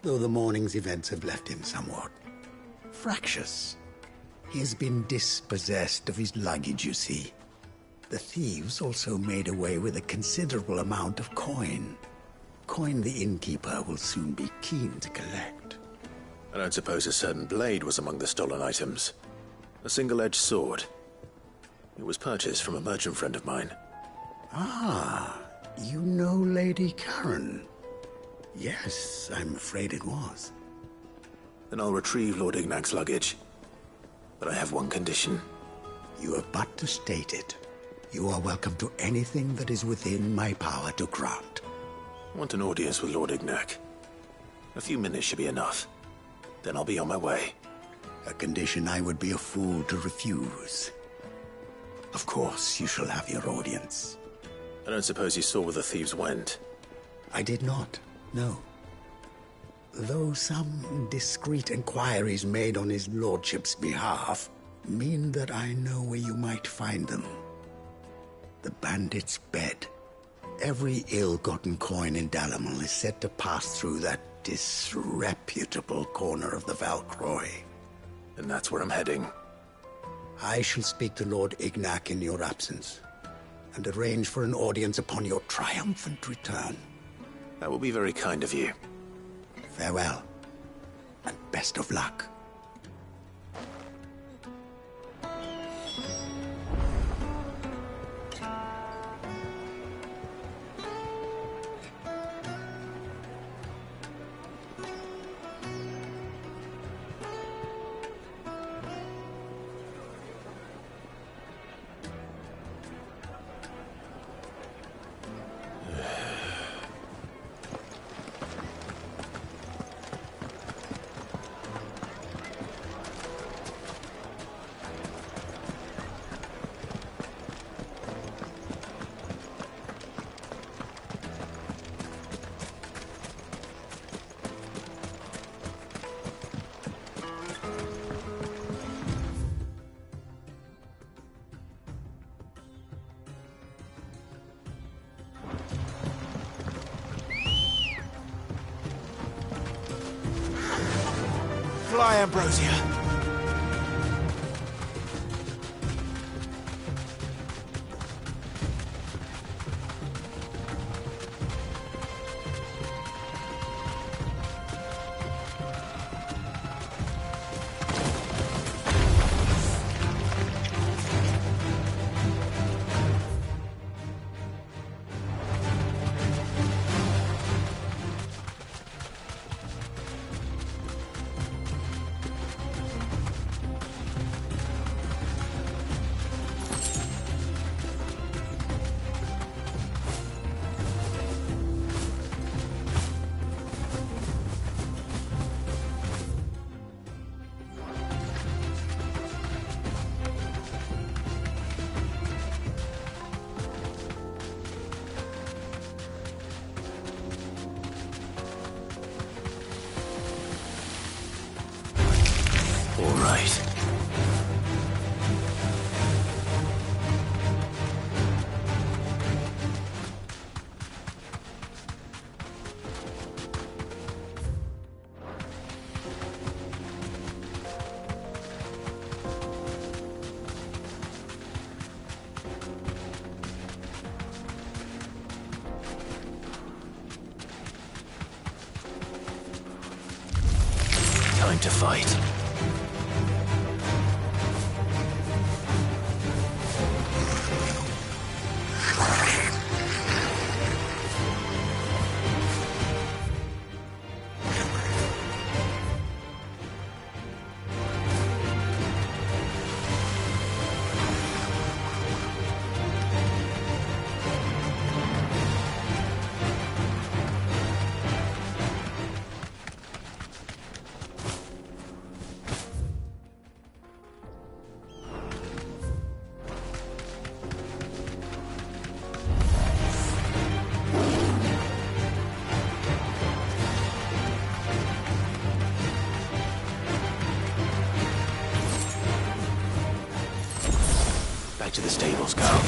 Though the morning's events have left him somewhat fractious. He has been dispossessed of his luggage, you see. The thieves also made away with a considerable amount of coin. Coin the innkeeper will soon be keen to collect. I don't suppose a certain blade was among the stolen items. A single-edged sword. It was purchased from a merchant friend of mine. Ah, you know Lady Karen. Yes, I'm afraid it was. Then I'll retrieve Lord Ignac's luggage. But I have one condition. You have but to state it. You are welcome to anything that is within my power to grant. I want an audience with Lord Ignac. A few minutes should be enough. Then I'll be on my way. A condition I would be a fool to refuse. Of course, you shall have your audience. I don't suppose you saw where the thieves went? I did not, no. Though some discreet inquiries made on his lordship's behalf mean that I know where you might find them. The bandit's bed. Every ill-gotten coin in Dalimil is said to pass through that disreputable corner of the Val Croix. And that's where I'm heading. I shall speak to Lord Ignac in your absence, and arrange for an audience upon your triumphant return. That will be very kind of you. Farewell, and best of luck. Fly, Ambrosia. Time to fight. Back to the stables, Carl.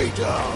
Stay down!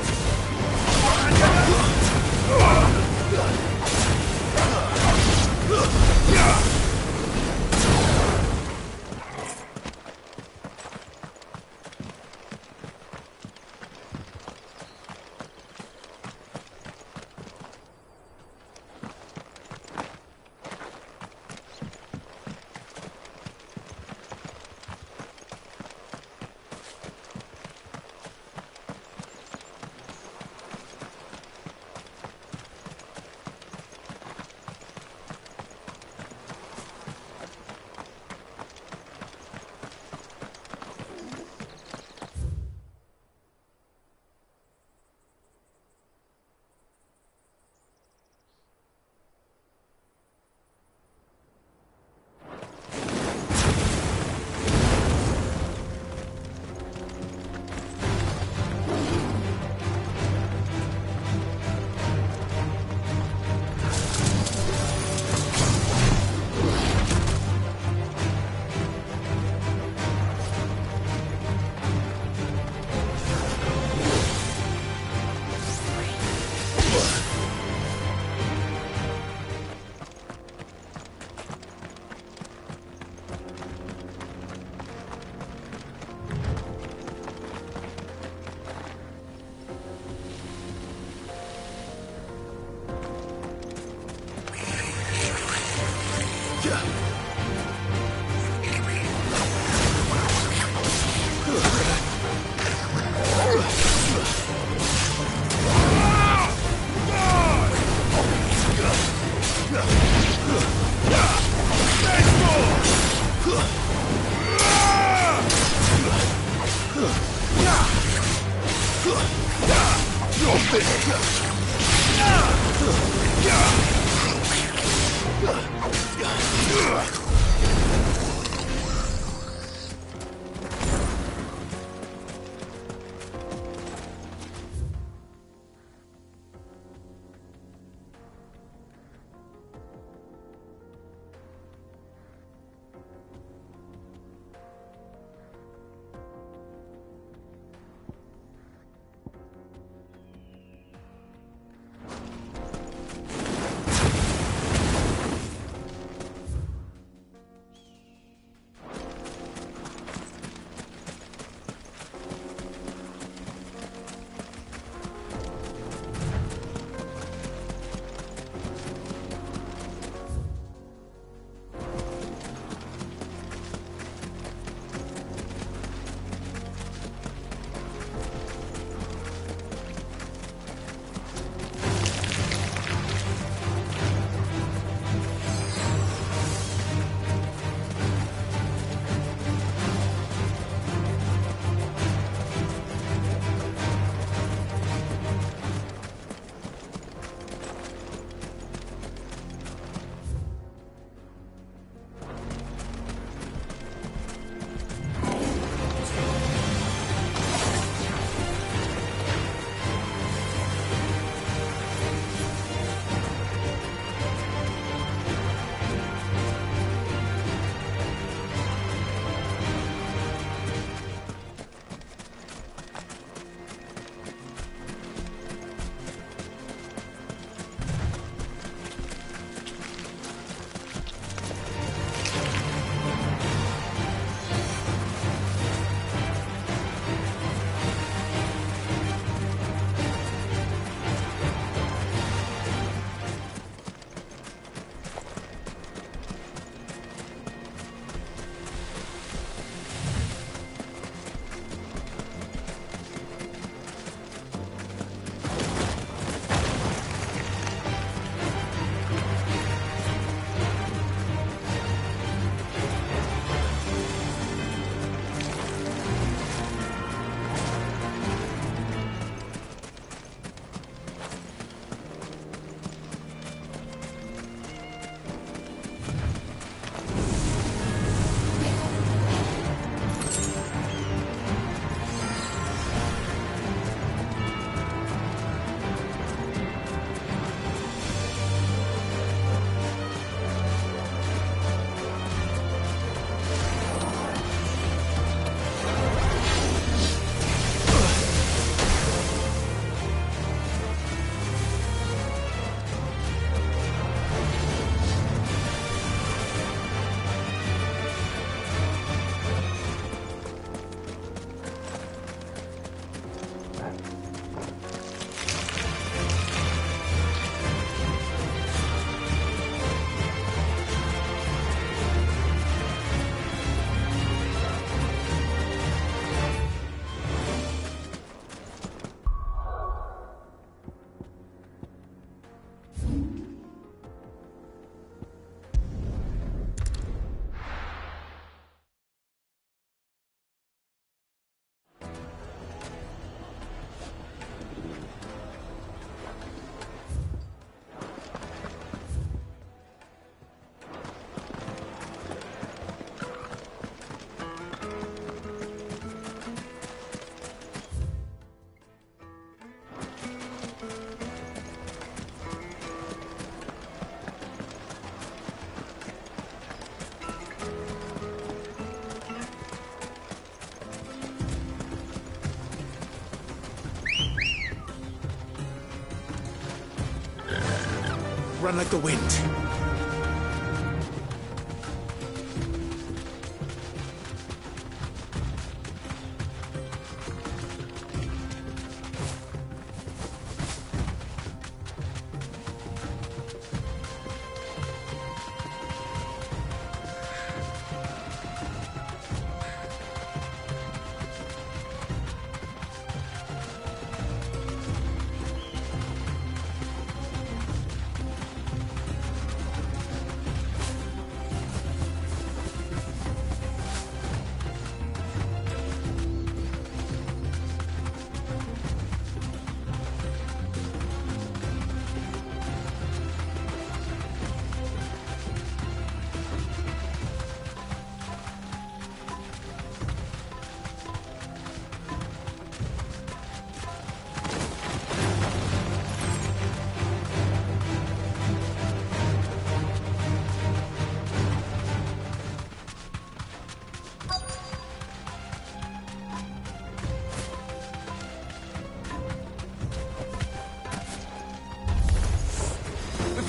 run like the wind.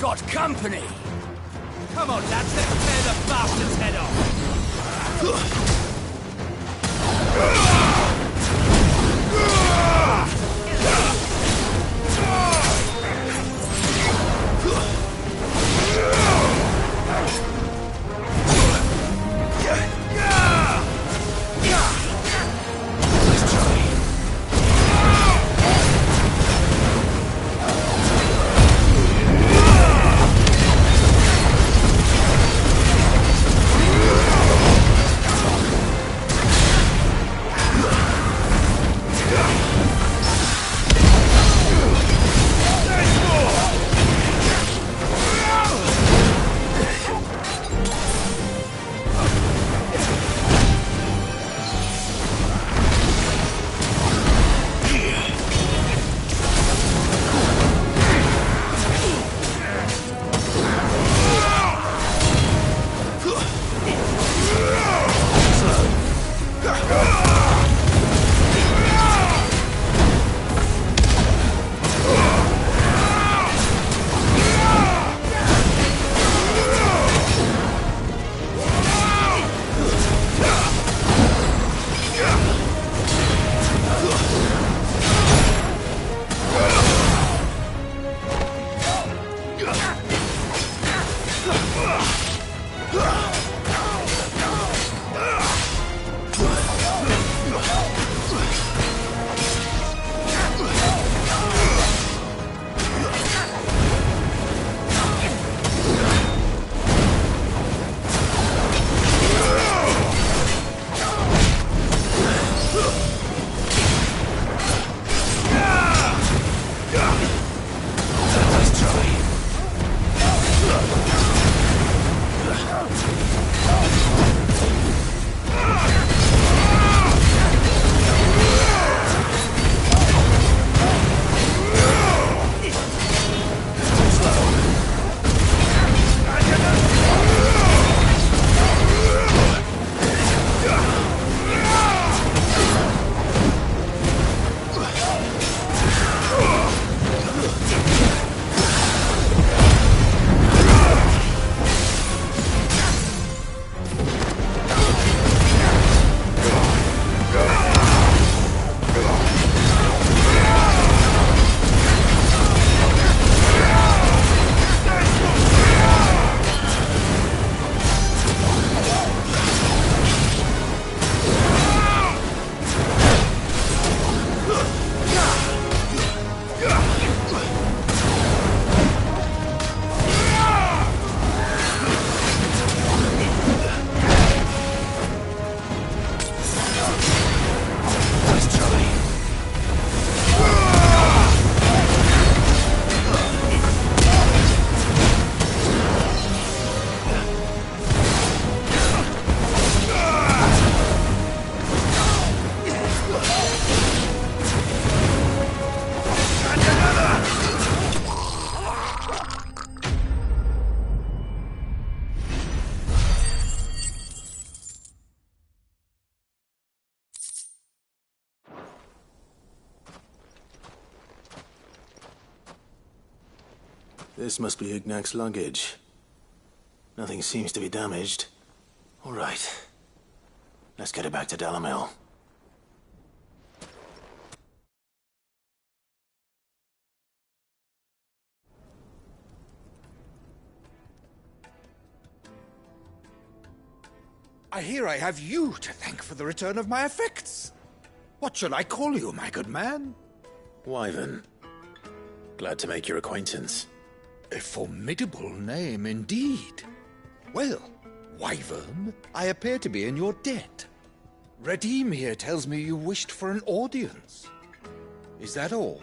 We've got company! Come on, lads, let's tear the bastard's head off! This must be Ignac's luggage. Nothing seems to be damaged. All right. Let's get it back to Dalamel. I hear I have you to thank for the return of my effects. What shall I call you, my good man? Wyvern. Glad to make your acquaintance. A formidable name indeed. Well, Wyvern, I appear to be in your debt. Redeem here tells me you wished for an audience. Is that all?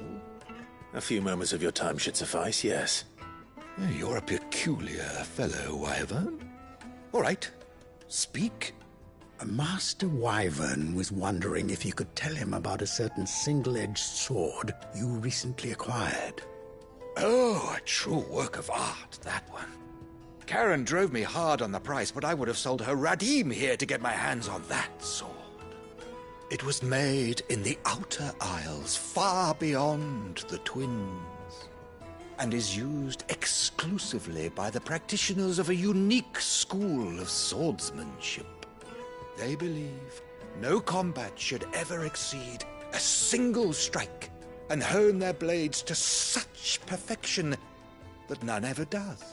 A few moments of your time should suffice, yes. You're a peculiar fellow, Wyvern. All right, speak. Master Wyvern was wondering if you could tell him about a certain single-edged sword you recently acquired. Oh, a true work of art, that one. Karen drove me hard on the price, but I would have sold her Radim here to get my hands on that sword. It was made in the Outer Isles, far beyond the Twins, and is used exclusively by the practitioners of a unique school of swordsmanship. They believe no combat should ever exceed a single strike, and hone their blades to such perfection that none ever does.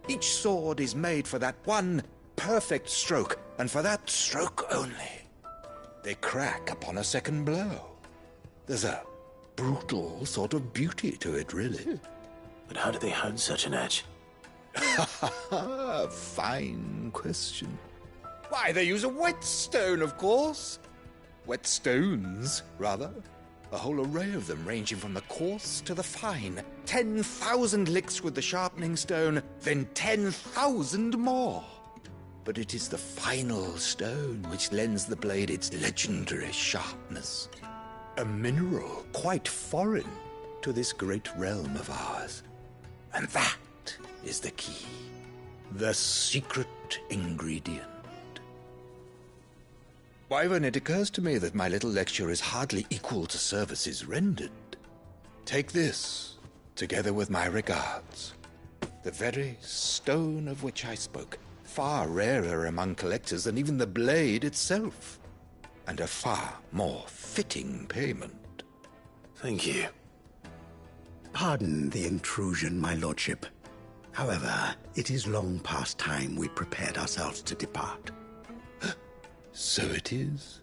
Each sword is made for that one perfect stroke, and for that stroke only. They crack upon a second blow. There's a brutal sort of beauty to it, really. But how do they hone such an edge? Fine question. Why, they use a whetstone, of course. Whetstones, rather. A whole array of them, ranging from the coarse to the fine. 10,000 licks with the sharpening stone, then 10,000 more. But it is the final stone which lends the blade its legendary sharpness. A mineral quite foreign to this great realm of ours. And that is the key. The secret ingredient. Wyvern, it occurs to me that my little lecture is hardly equal to services rendered. Take this, together with my regards. The very stone of which I spoke, far rarer among collectors than even the blade itself, and a far more fitting payment. Thank you. Pardon the intrusion, my lordship. However, it is long past time we prepared ourselves to depart. So it is.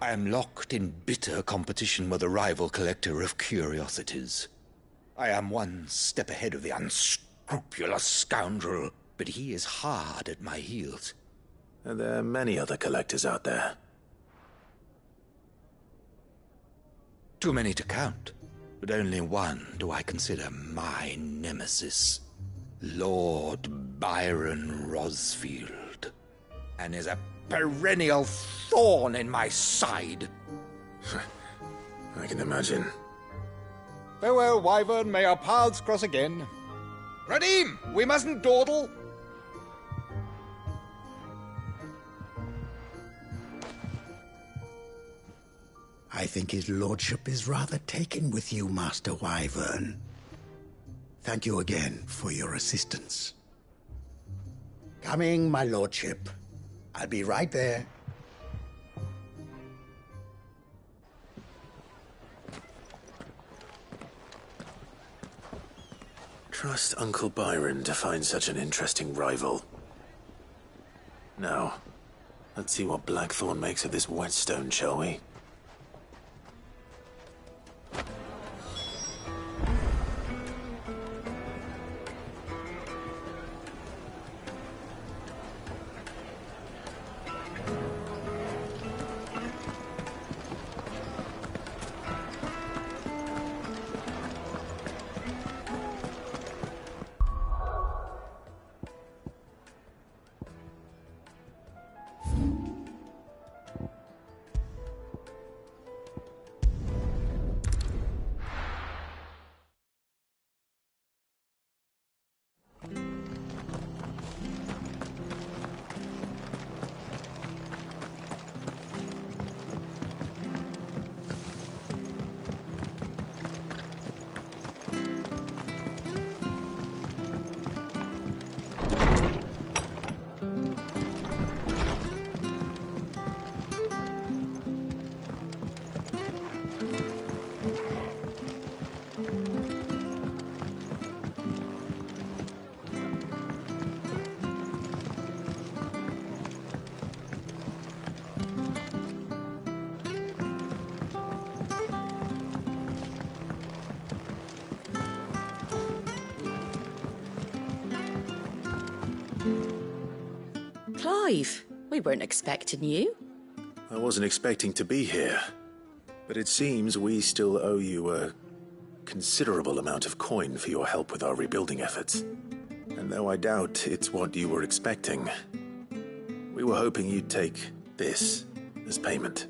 I am locked in bitter competition with a rival collector of curiosities. I am one step ahead of the unscrupulous scoundrel, but he is hard at my heels. Are there many other collectors out there? Too many to count, but only one do I consider my nemesis. Lord Byron Rosfield. And is a perennial thorn in my side. I can imagine. Farewell, Wyvern. May our paths cross again. Radim, we mustn't dawdle. I think his lordship is rather taken with you, Master Wyvern. Thank you again for your assistance. Coming, my lordship. I'll be right there. Trust Uncle Byron to find such an interesting rival. Now, let's see what Blackthorn makes of this whetstone, shall we? Clive, we weren't expecting you. I wasn't expecting to be here, but it seems we still owe you a considerable amount of coin for your help with our rebuilding efforts. And though I doubt it's what you were expecting, we were hoping you'd take this as payment.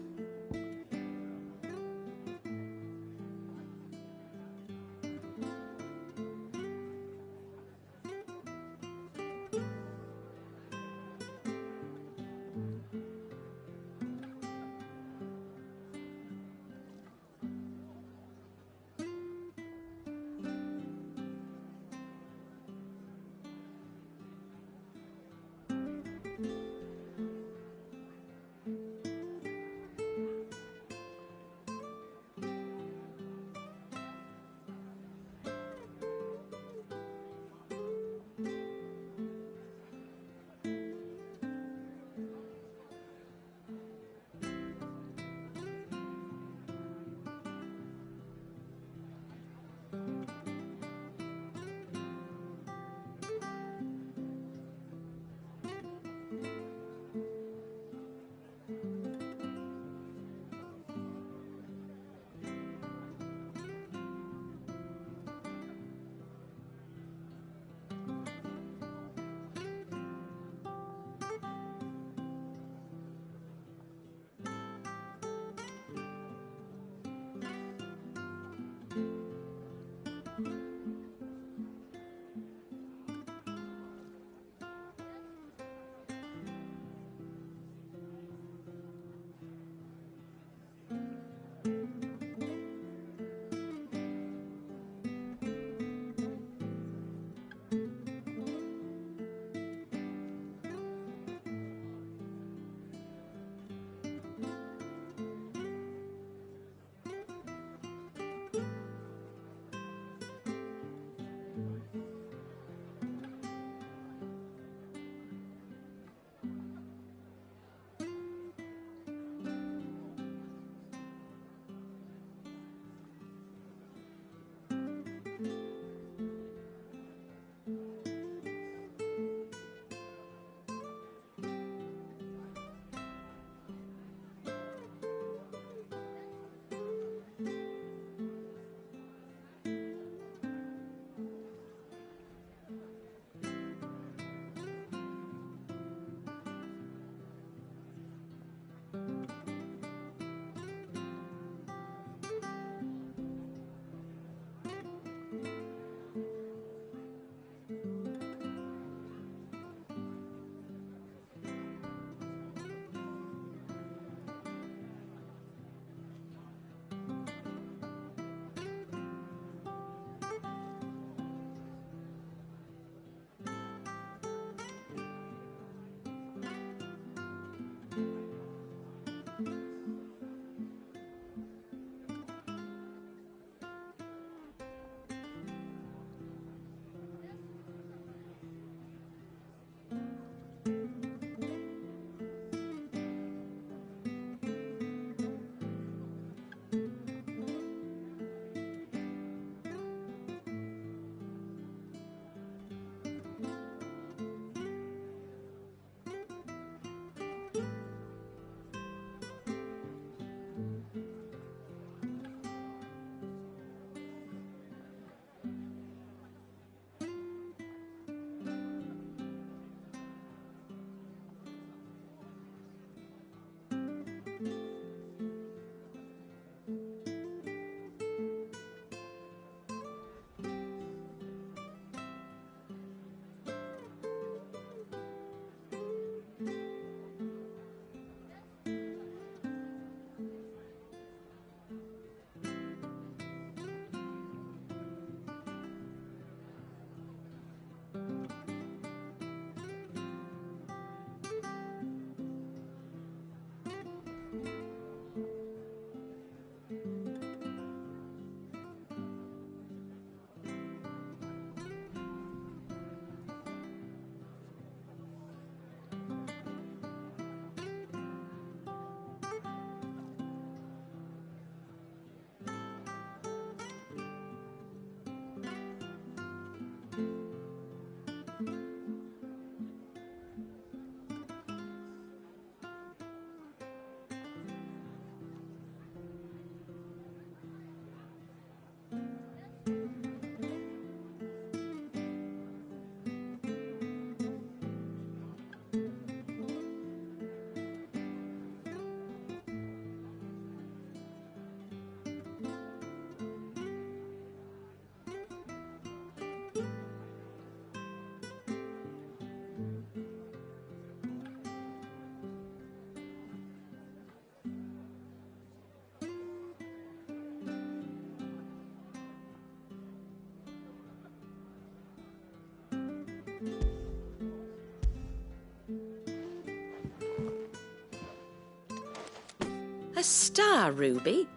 A star ruby?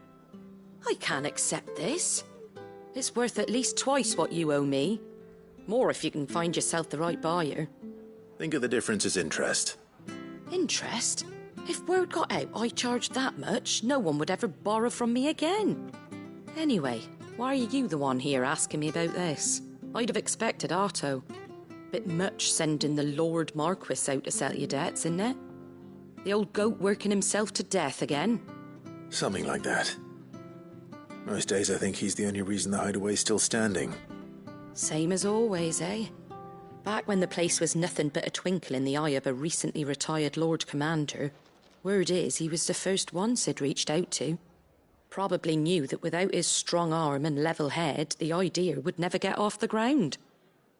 I can't accept this. It's worth at least twice what you owe me. More if you can find yourself the right buyer. Think of the difference as interest. Interest? If word got out I charged that much, no one would ever borrow from me again. Anyway, why are you the one here asking me about this? I'd have expected Otto. Bit much sending the Lord Marquis out to settle your debts, isn't it? The old goat working himself to death again? Something like that. Most days I think he's the only reason the hideaway's still standing. Same as always, eh? Back when the place was nothing but a twinkle in the eye of a recently retired Lord Commander, word is he was the first one Sid reached out to. Probably knew that without his strong arm and level head, the idea would never get off the ground.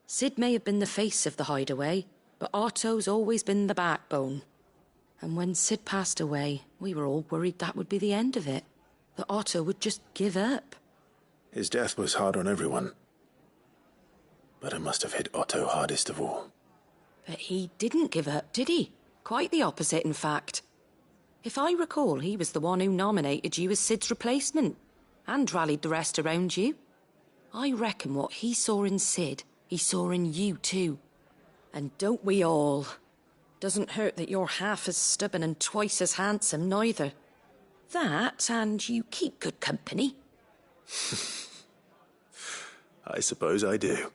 Sid may have been the face of the hideaway, but Otto's always been the backbone. And when Sid passed away, we were all worried that would be the end of it. That Otto would just give up. His death was hard on everyone. But it must have hit Otto hardest of all. But he didn't give up, did he? Quite the opposite, in fact. If I recall, he was the one who nominated you as Sid's replacement, and rallied the rest around you. I reckon what he saw in Sid, he saw in you too. And don't we all? Doesn't hurt that you're half as stubborn and twice as handsome, neither. That, and you keep good company. I suppose I do.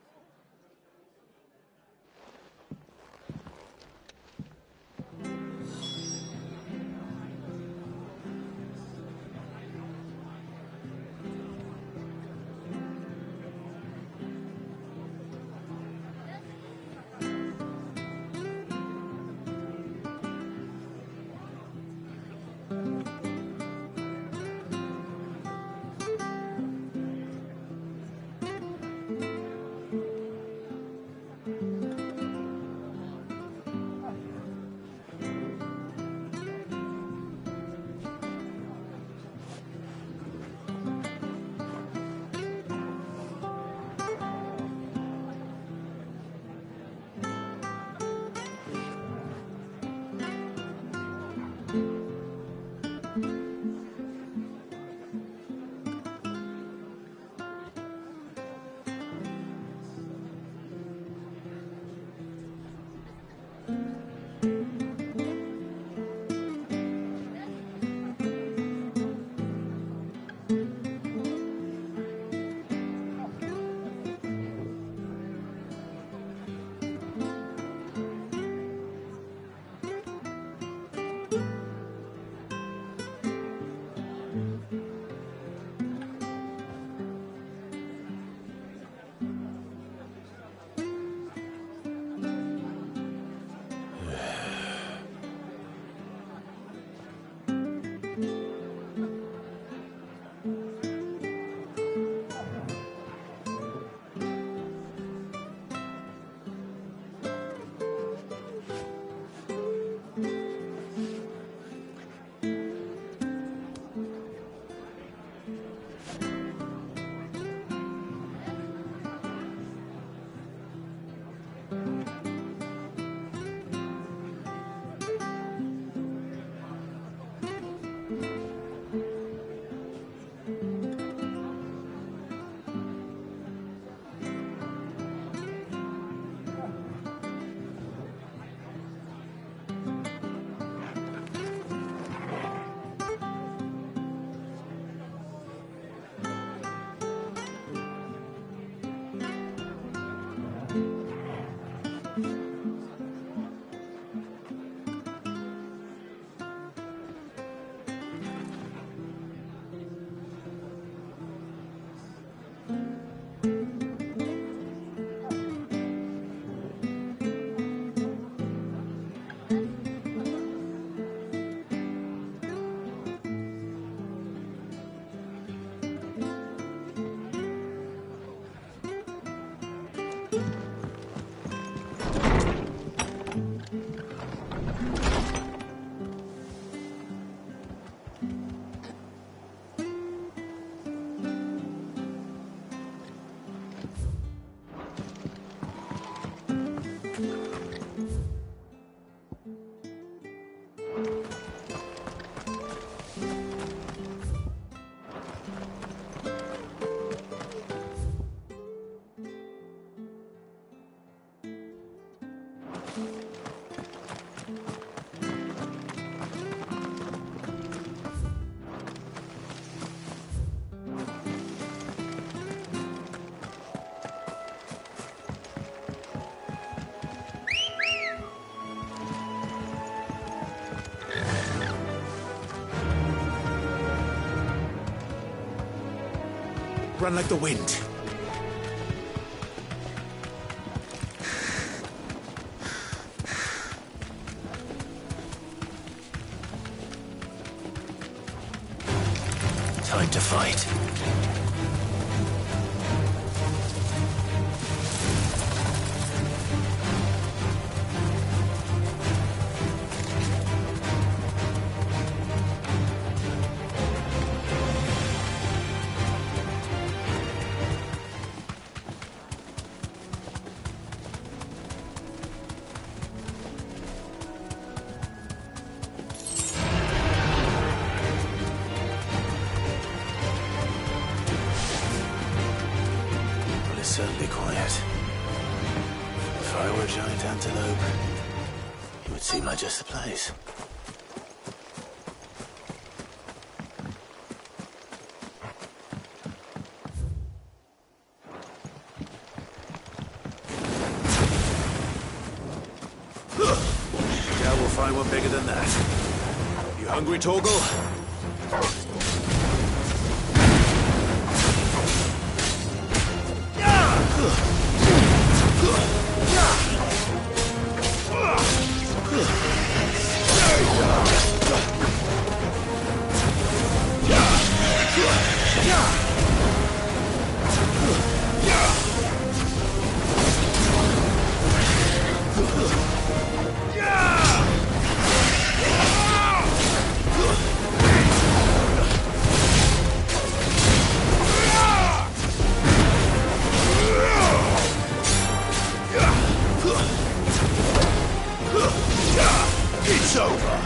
Run like the wind. Time to fight. Certainly quiet. If I were a giant antelope, it would seem like just the place. Yeah, we'll find one bigger than that. You hungry, Torgal? It's over.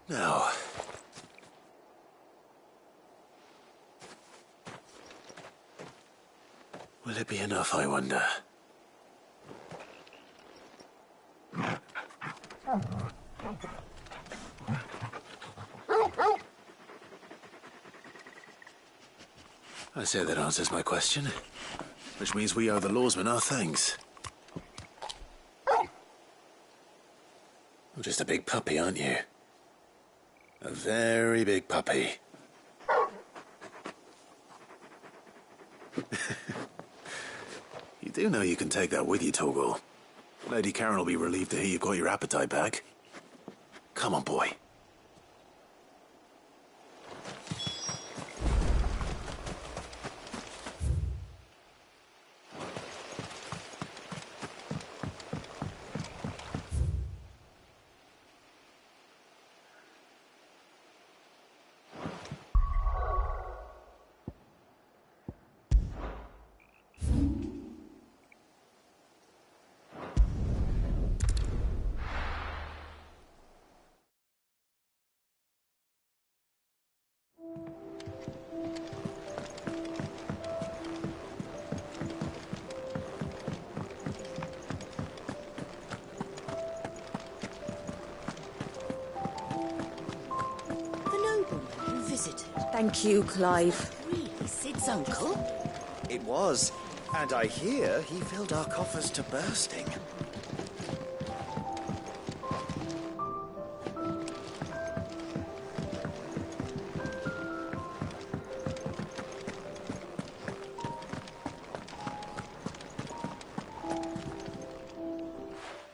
Now, will it be enough, I wonder? I say that answers my question, which means we owe the lawsmen our thanks. You're just a big puppy, aren't you? A very big puppy. You do know you can take that with you, Torgal. Lady Karen will be relieved to hear you've got your appetite back. Come on, boy. Thank you, Clive. Really, Sid's uncle? It was, and I hear he filled our coffers to bursting.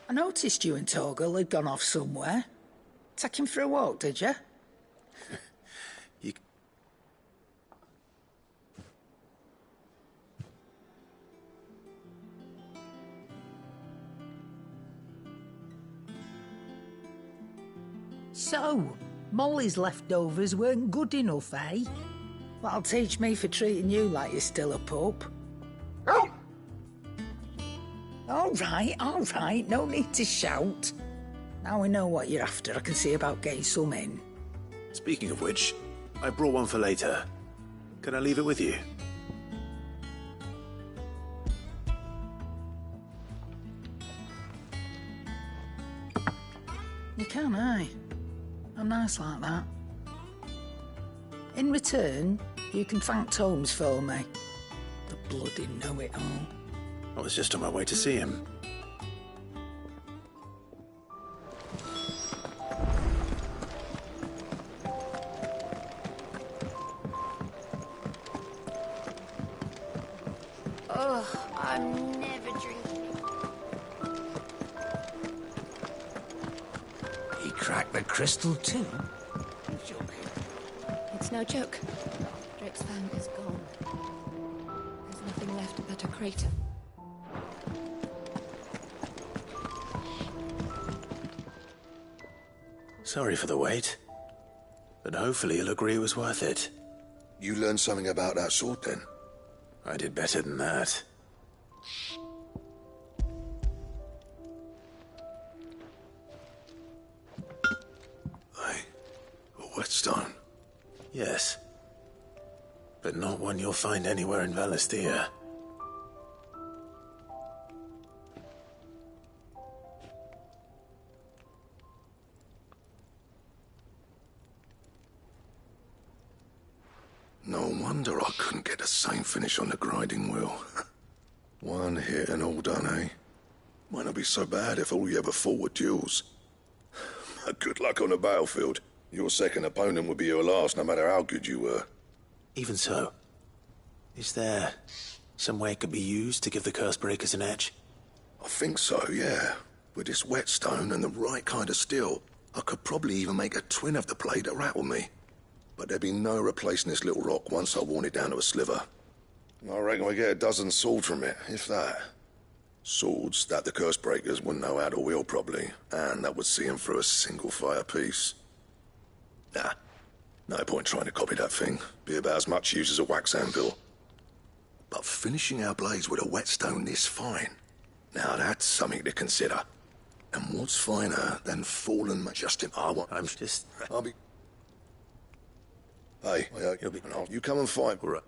I noticed you and Torgal had gone off somewhere. Take him for a walk, did you? So, Molly's leftovers weren't good enough, eh? That'll teach me for treating you like you're still a pup. All right, no need to shout. Now we know what you're after, I can see about getting some in. Speaking of which, I brought one for later. Can I leave it with you? You can, aye. I'm nice like that. In return, you can thank Tomes for me. The bloody know-it-all. I was just on my way to see him. Oh, I'm never drinking. He cracked the crystal too? You're joking. It's no joke. Drake's fang is gone. There's nothing left but a crater. Sorry for the wait. But hopefully you'll agree it was worth it. You learned something about that sword then? I did better than that. A whetstone? Yes. But not one you'll find anywhere in Valisthea. No wonder I couldn't get the same finish on the grinding wheel. One hit and all done, eh? Might not be so bad if all you ever fought were duels. But good luck on the battlefield. Your second opponent would be your last, no matter how good you were. Even so, is there some way it could be used to give the Cursebreakers an edge? I think so, yeah. With this whetstone and the right kind of steel, I could probably even make a twin of the blade that rattled me. But there'd be no replacing this little rock once I worn it down to a sliver. I reckon we get a dozen swords from it, if that. Swords that the Cursebreakers wouldn't know how to wield properly, and that would see them through a single fire piece. Nah, no point trying to copy that thing. Be about as much use as a wax anvil. But finishing our blades with a whetstone this fine, now that's something to consider. And what's finer than fallen majestic? I'm just... I'll be... Hey, you'll be... You come and fight. Right.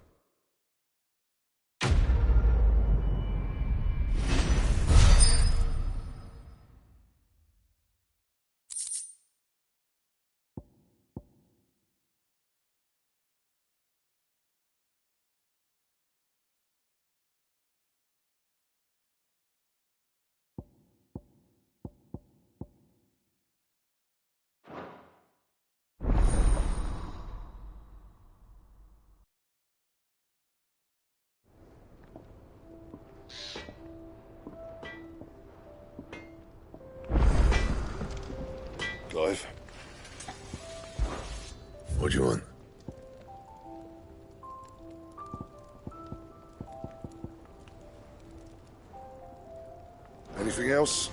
Clive? What do you want? Anything else?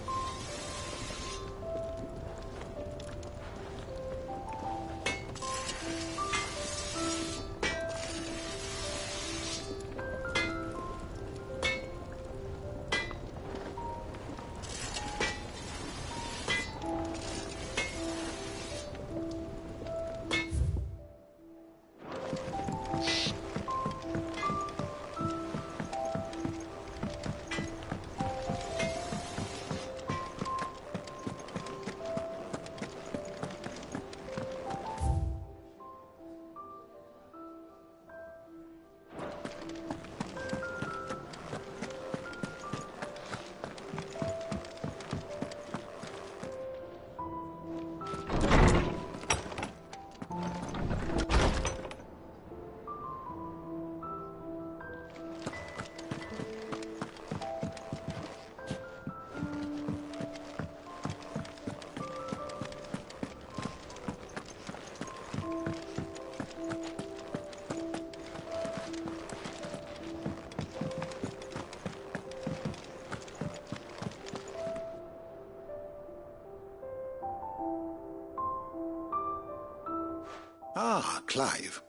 Ah, Clive.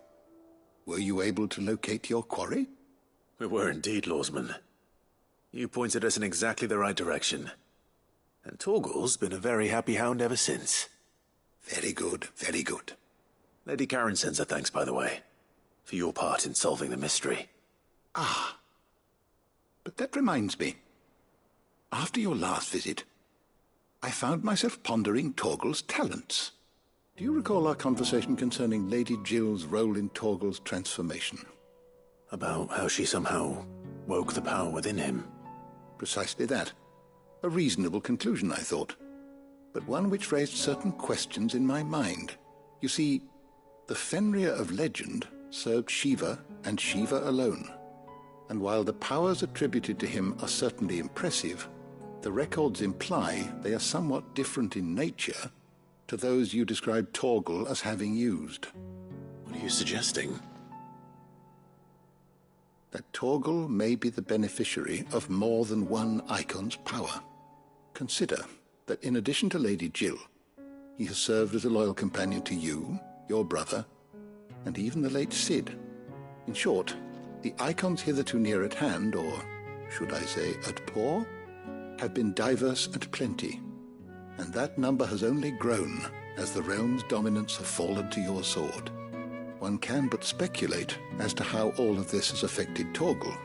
Were you able to locate your quarry? We were indeed, Lawsman. You pointed us in exactly the right direction. And Torgal's been a very happy hound ever since. Very good, very good. Lady Karen sends her thanks, by the way, for your part in solving the mystery. Ah. But that reminds me. After your last visit, I found myself pondering Torgal's talents. Do you recall our conversation concerning Lady Jill's role in Torgal's transformation? About how she somehow woke the power within him. Precisely that. A reasonable conclusion, I thought, but one which raised certain questions in my mind. You see, the Fenrir of legend served Shiva and Shiva alone, and while the powers attributed to him are certainly impressive, the records imply they are somewhat different in nature to those you described Torgal as having used. What are you suggesting? That Torgal may be the beneficiary of more than one Icon's power. Consider that in addition to Lady Jill, he has served as a loyal companion to you, your brother, and even the late Cid. In short, the Icons hitherto near at hand, or should I say at paw, have been diverse and plenty, and that number has only grown as the realm's dominance have fallen to your sword. One can but speculate as to how all of this has affected Torgal.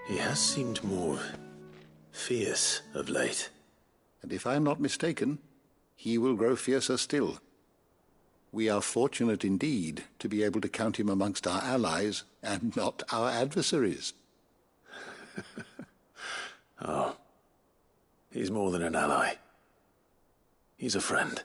He has seemed more fierce of late. And if I am not mistaken, he will grow fiercer still. We are fortunate indeed to be able to count him amongst our allies and not our adversaries. Oh, he's more than an ally. He's a friend.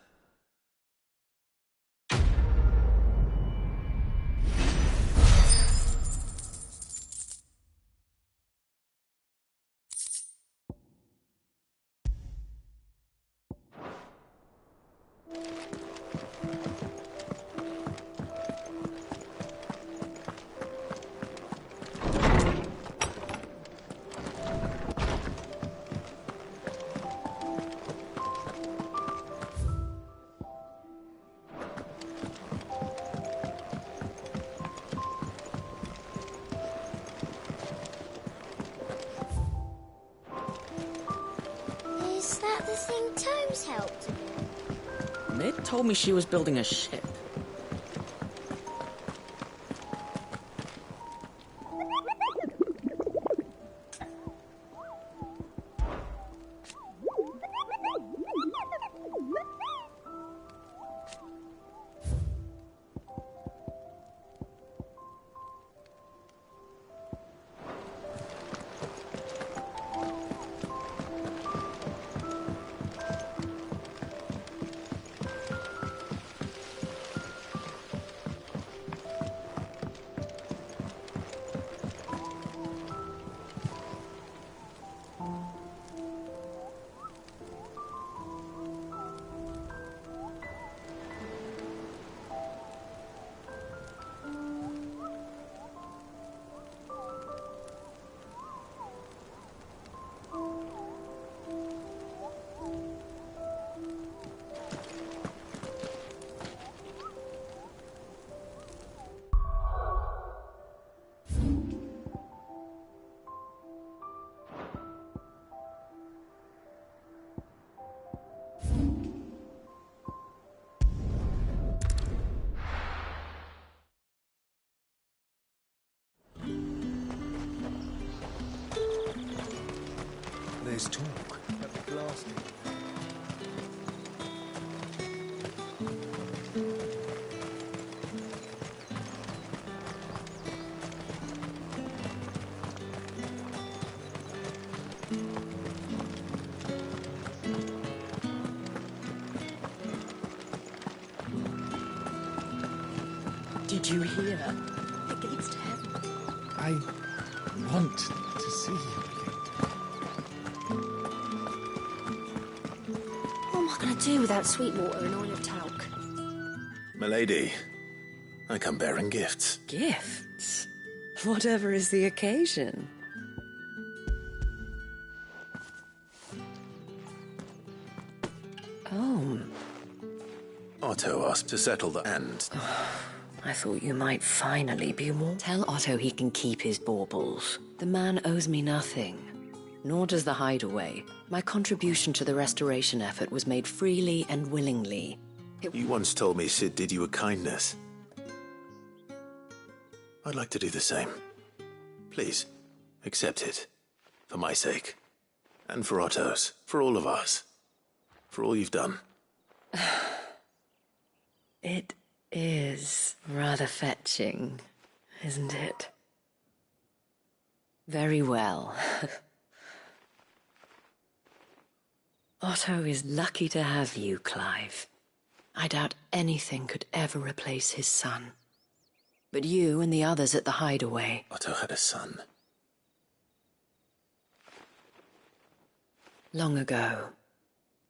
Is that the thing Tomes helped? Mid told me she was building a ship. There's talk at the glass gate. Did you hear? The gates to heaven. I want to see you again. What am I going to do without Sweetwater and oil of talc? Milady, I come bearing gifts. Gifts? Whatever is the occasion. Oh. Otto asked to settle the and. I thought you might finally be warm. Tell Otto he can keep his baubles. The man owes me nothing. nor does the Hideaway. My contribution to the restoration effort was made freely and willingly. You once told me Sid did you a kindness. I'd like to do the same. Please, accept it. For my sake. And for Otto's. For all of us. For all you've done. It is rather fetching, isn't it? Very well. Otto is lucky to have you, Clive. I doubt anything could ever replace his son. But you and the others at the Hideaway... Otto had a son. Long ago,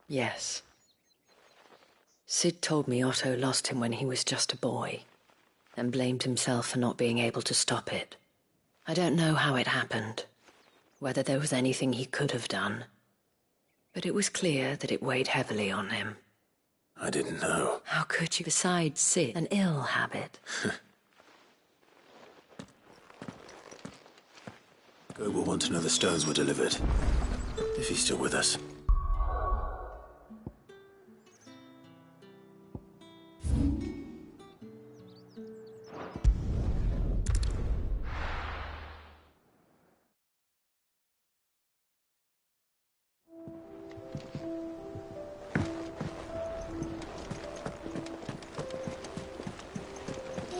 yes. Sid told me Otto lost him when he was just a boy, and blamed himself for not being able to stop it. I don't know how it happened, whether there was anything he could have done, but it was clear that it weighed heavily on him. I didn't know. How could you? Besides Sid, an ill habit. Gob will want to know the stones were delivered. If he's still with us.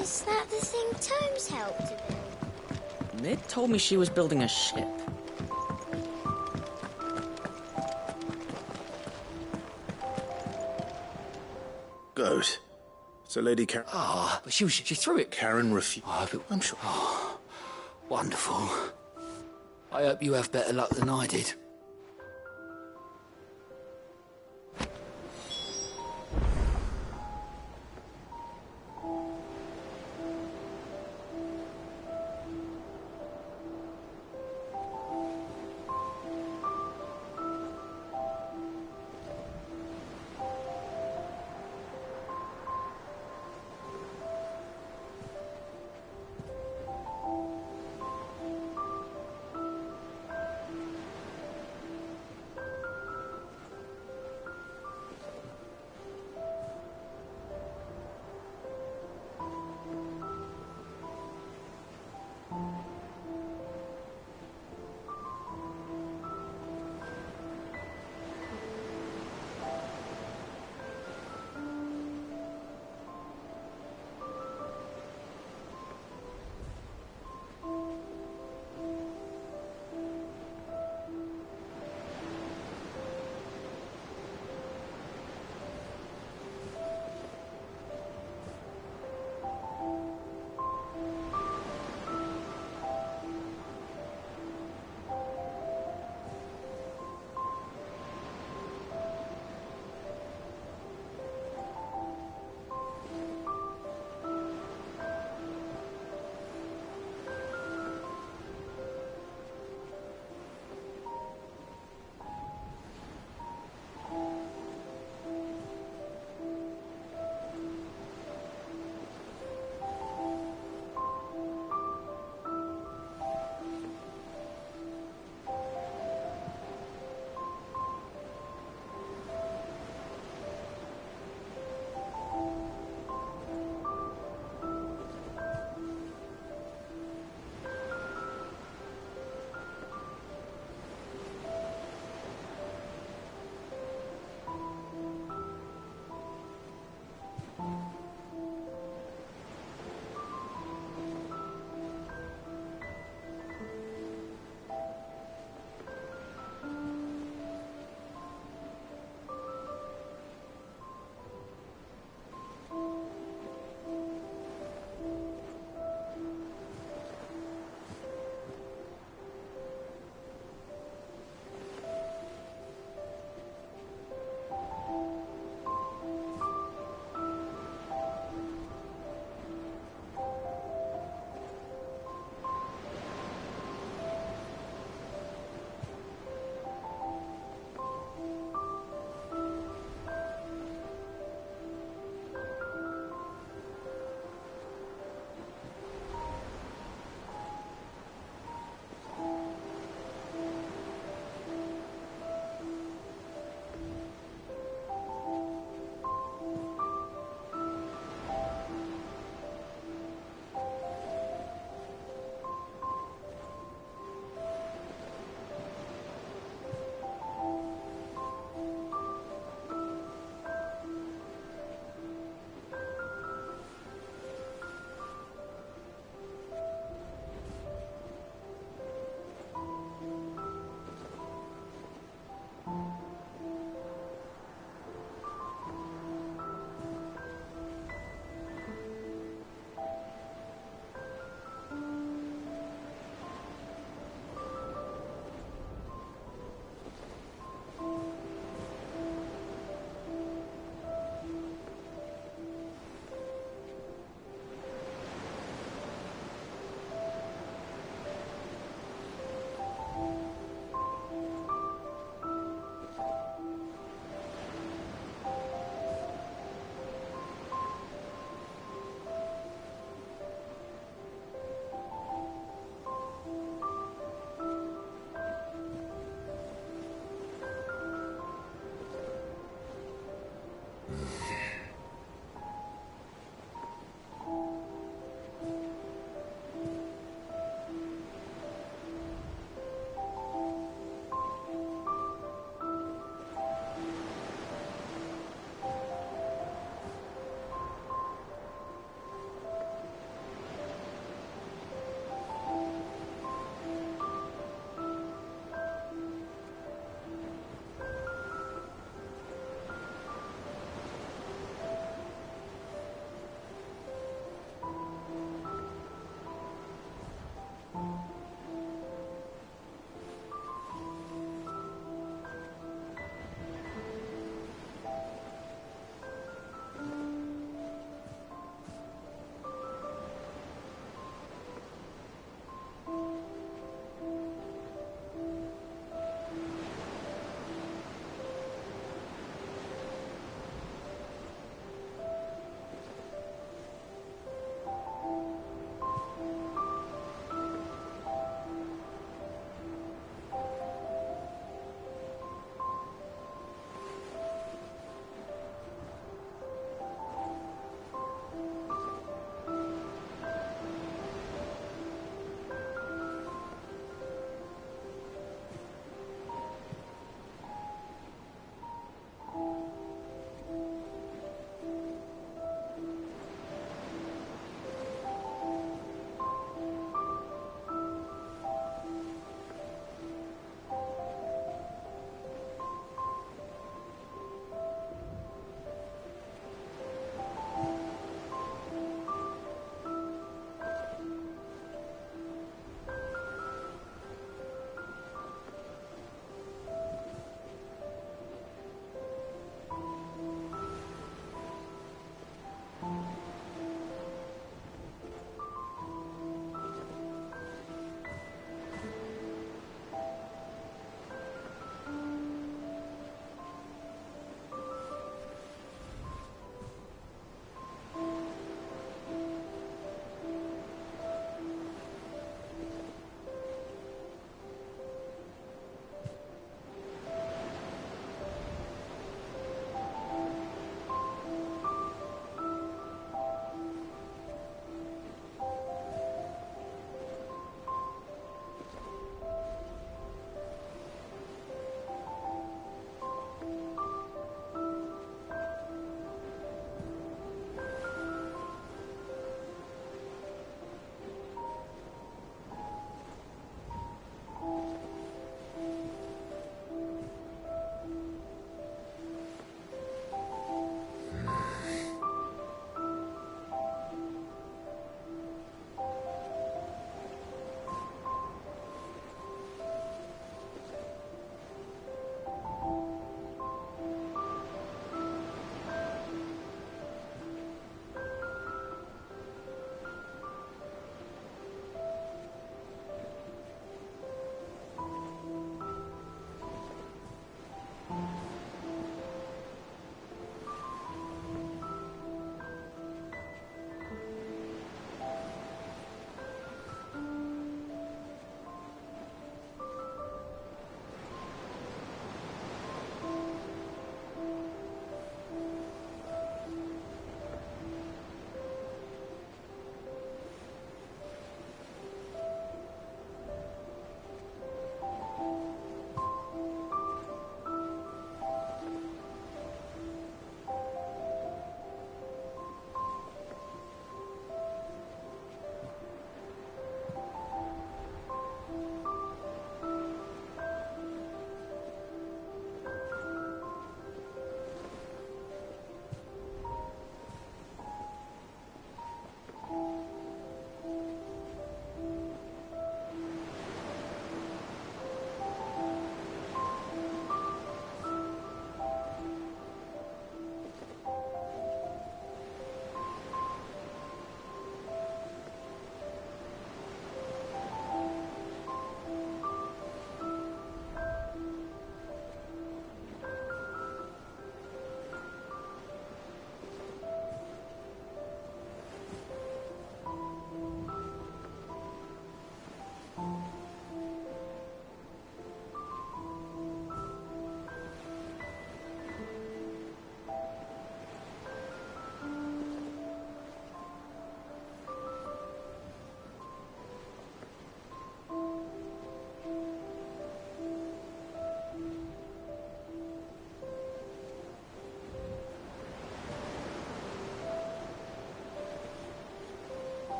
Is that the thing Tomes helped to build? Mid told me she was building a ship. Goat. So Lady Karen... Ah, but she threw it. Karen refused. I'm sure. Oh, wonderful. I hope you have better luck than I did.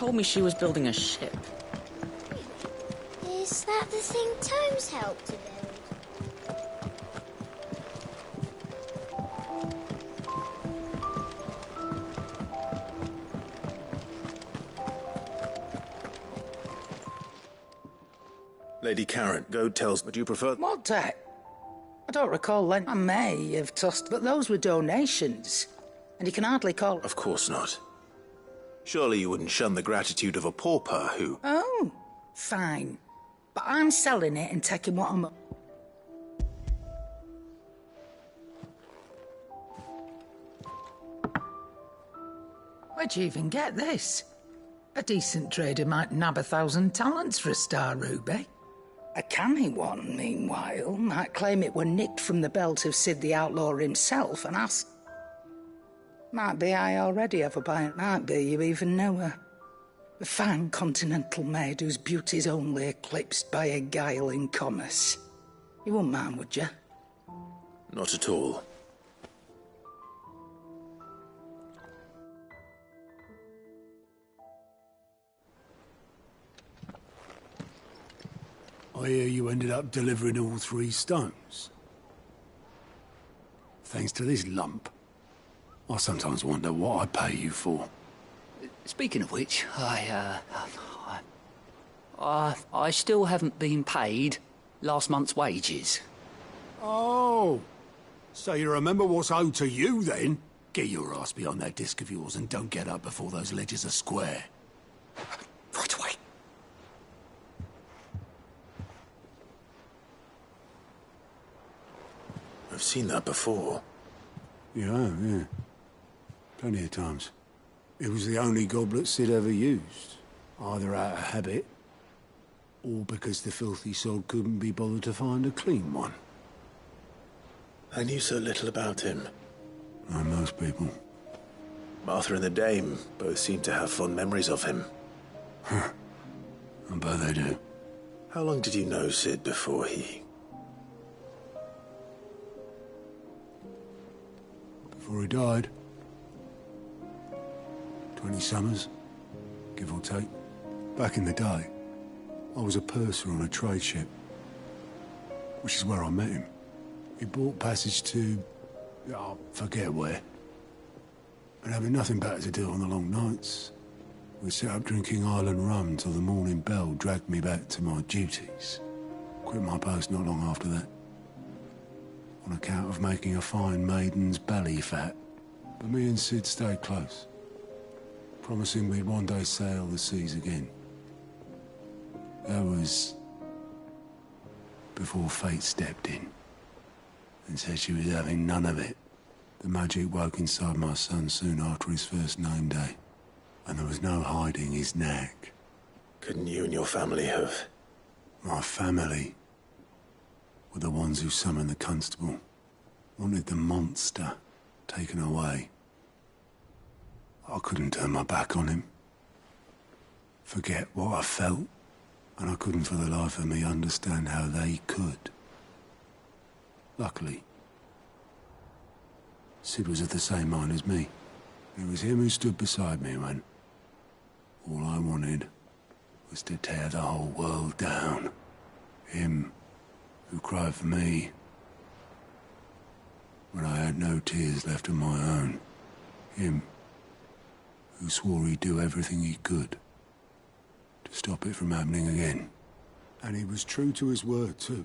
told me she was building a ship. Is that the thing Tomes helped to build? Lady Karen, Goad tells me you prefer... What debt? I don't recall lent. I may have tossed, but those were donations. And you can hardly call... Of course not. Surely you wouldn't shun the gratitude of a pauper who... Oh, fine. But I'm selling it and taking what I'm... Where'd you even get this? A decent trader might nab 1,000 talents for a star ruby. A canny one, meanwhile, might claim it were nicked from the belt of Sid the Outlaw himself and ask... Might be I already have a buyer. Might be you even know her. A fine continental maid whose beauty's only eclipsed by a guile in commerce. You wouldn't mind, would you? Not at all. I hear you ended up delivering all 3 stones. Thanks to this lump. I sometimes wonder what I pay you for. Speaking of which, I still haven't been paid last month's wages. Oh, so you remember what's owed to you then? Get your ass behind that disc of yours and don't get up before those ledgers are square. Right away. I've seen that before. Yeah. Plenty of times. It was the only goblet Sid ever used, either out of habit, or because the filthy sod couldn't be bothered to find a clean one. I knew so little about him. Like most people. Martha and the Dame both seem to have fond memories of him. I bet they do. How long did you know Sid before he... Before he died? 20 summers, give or take. Back in the day, I was a purser on a trade ship, which is where I met him. He bought passage to... I forget where. And having nothing better to do on the long nights, we sat up drinking island rum till the morning bell dragged me back to my duties. Quit my post not long after that, on account of making a fine maiden's belly fat. But me and Sid stayed close, promising we'd one day sail the seas again. That was before fate stepped in and said she was having none of it. The magic woke inside my son soon after his first name day, and there was no hiding his knack. Couldn't you and your family have... My family were the ones who summoned the constable, wanted the monster taken away. I couldn't turn my back on him, forget what I felt, and I couldn't for the life of me understand how they could. Luckily, Sid was of the same mind as me. It was him who stood beside me when all I wanted was to tear the whole world down. Him who cried for me when I had no tears left of my own. Him who swore he'd do everything he could to stop it from happening again. And he was true to his word, too.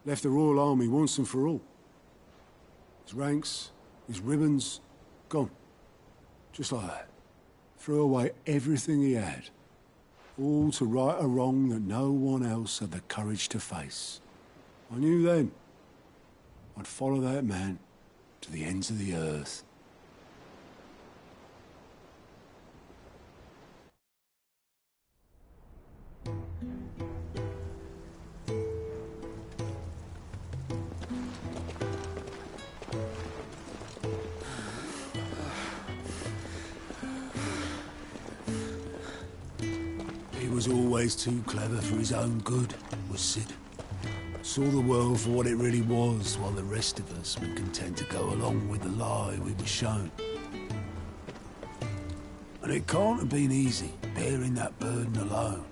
Left the Royal Army once and for all. His ranks, his ribbons, gone. Just like that. Threw away everything he had. All to right a wrong that no one else had the courage to face. I knew then I'd follow that man to the ends of the earth. He was always too clever for his own good, was Sid. Saw the world for what it really was, while the rest of us were content to go along with the lie we were shown. And it can't have been easy, bearing that burden alone.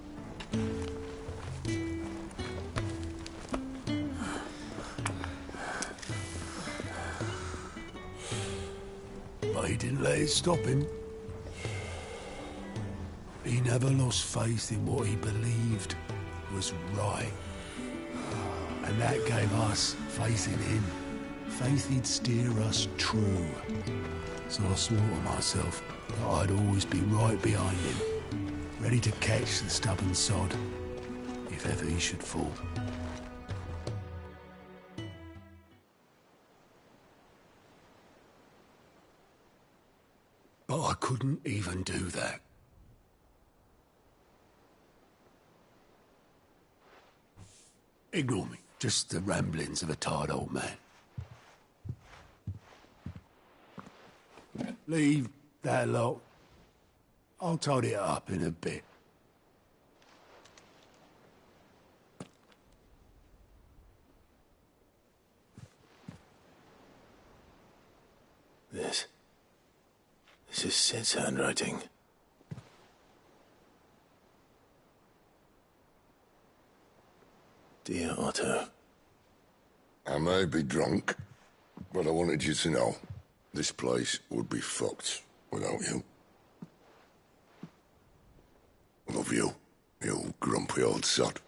But he didn't let it stop him. He never lost faith in what he believed was right. And that gave us faith in him. Faith he'd steer us true. So I swore to myself that I'd always be right behind him, ready to catch the stubborn sod, if ever he should fall. But I couldn't even do that. Ignore me. Just the ramblings of a tired old man. Leave that lot. I'll tidy it up in a bit. This is Sid's handwriting. Dear Otto. I may be drunk, but I wanted you to know this place would be fucked without you. Love you, you grumpy old sod.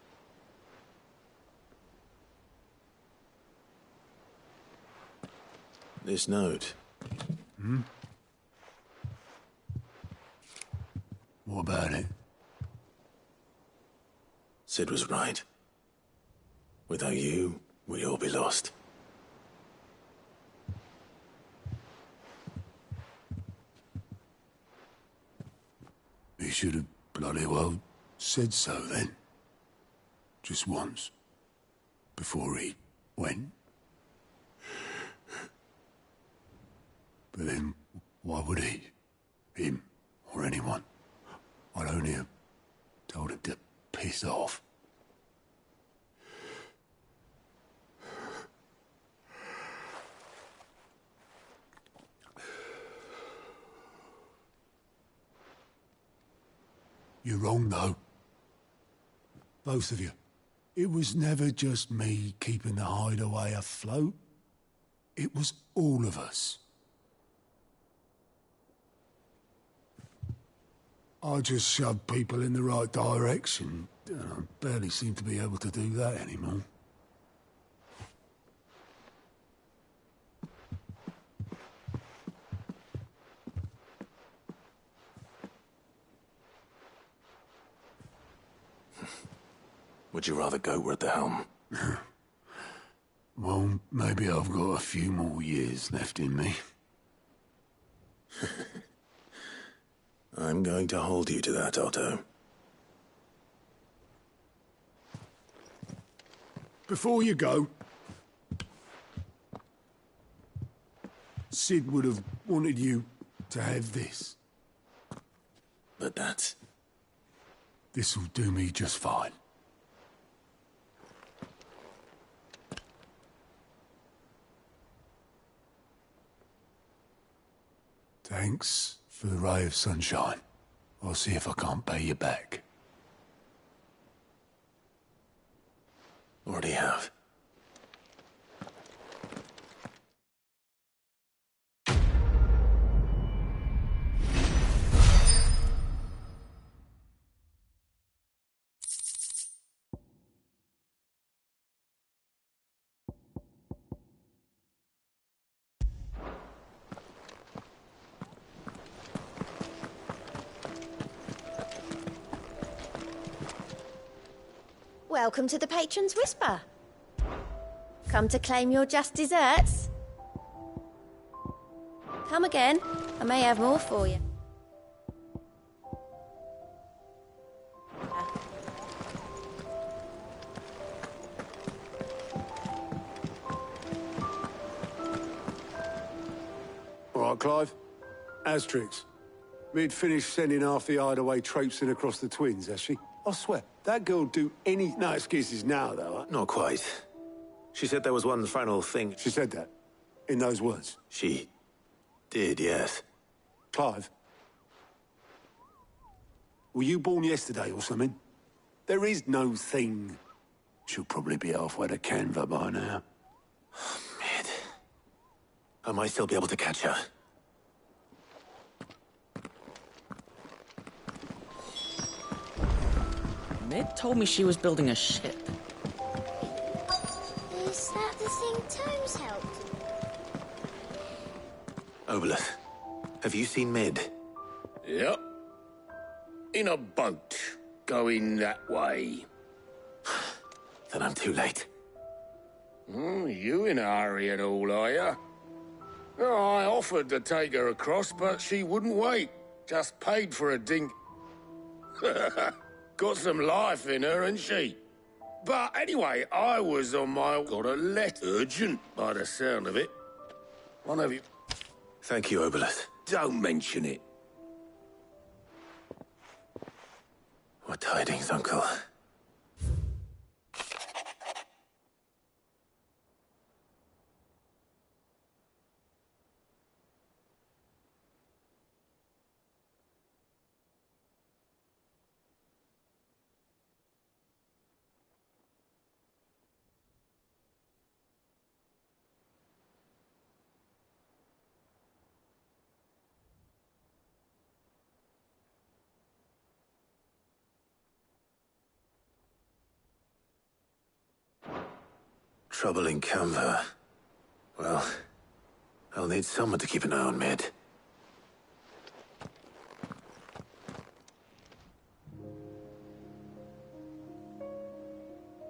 This note. Hmm? What about it? Sid was right. Without you, we'd all be lost. He should have bloody well said so then. Just once. Before he went. But then, why would he? Him, or anyone? I'd only have told him to piss off. You're wrong, though. Both of you. It was never just me keeping the hideaway afloat. It was all of us. I just shoved people in the right direction. I barely seem to be able to do that anymore. Would you rather go were at the helm? Well, maybe I've got a few more years left in me. I'm going to hold you to that, Otto. Before you go, Sid would have wanted you to have this. But that's... This'll do me just fine. Thanks for the ray of sunshine. I'll see if I can't pay you back. Already have. Welcome to the Patron's Whisper. Come to claim your just desserts? Come again. I may have more for you. All right, Clive. Astrix. We'd finished sending half the hideaway traipsing across the twins, has she? I swear, that girl do any... No excuses now, though. Not quite. She said there was one final thing. She said that? In those words? She did, yes. Clive, Were you born yesterday or something? There is no thing. She'll probably be halfway to Canva by now. Mid. I might still be able to catch her. Mid told me she was building a ship. Is that the thing Tomes helped? Obolus, have you seen Mid? Yep. In a boat, going that way. Then I'm too late. You in a hurry and all, are you? Oh, I offered to take her across, but she wouldn't wait. Just paid for a dink. Got some life in her, ain't she? But anyway, I was on my... Got a letter. Urgent, by the sound of it. One of you... Thank you, Obolus. Don't mention it. What tidings, Uncle? Trouble in Canva. Well, I'll need someone to keep an eye on Mid.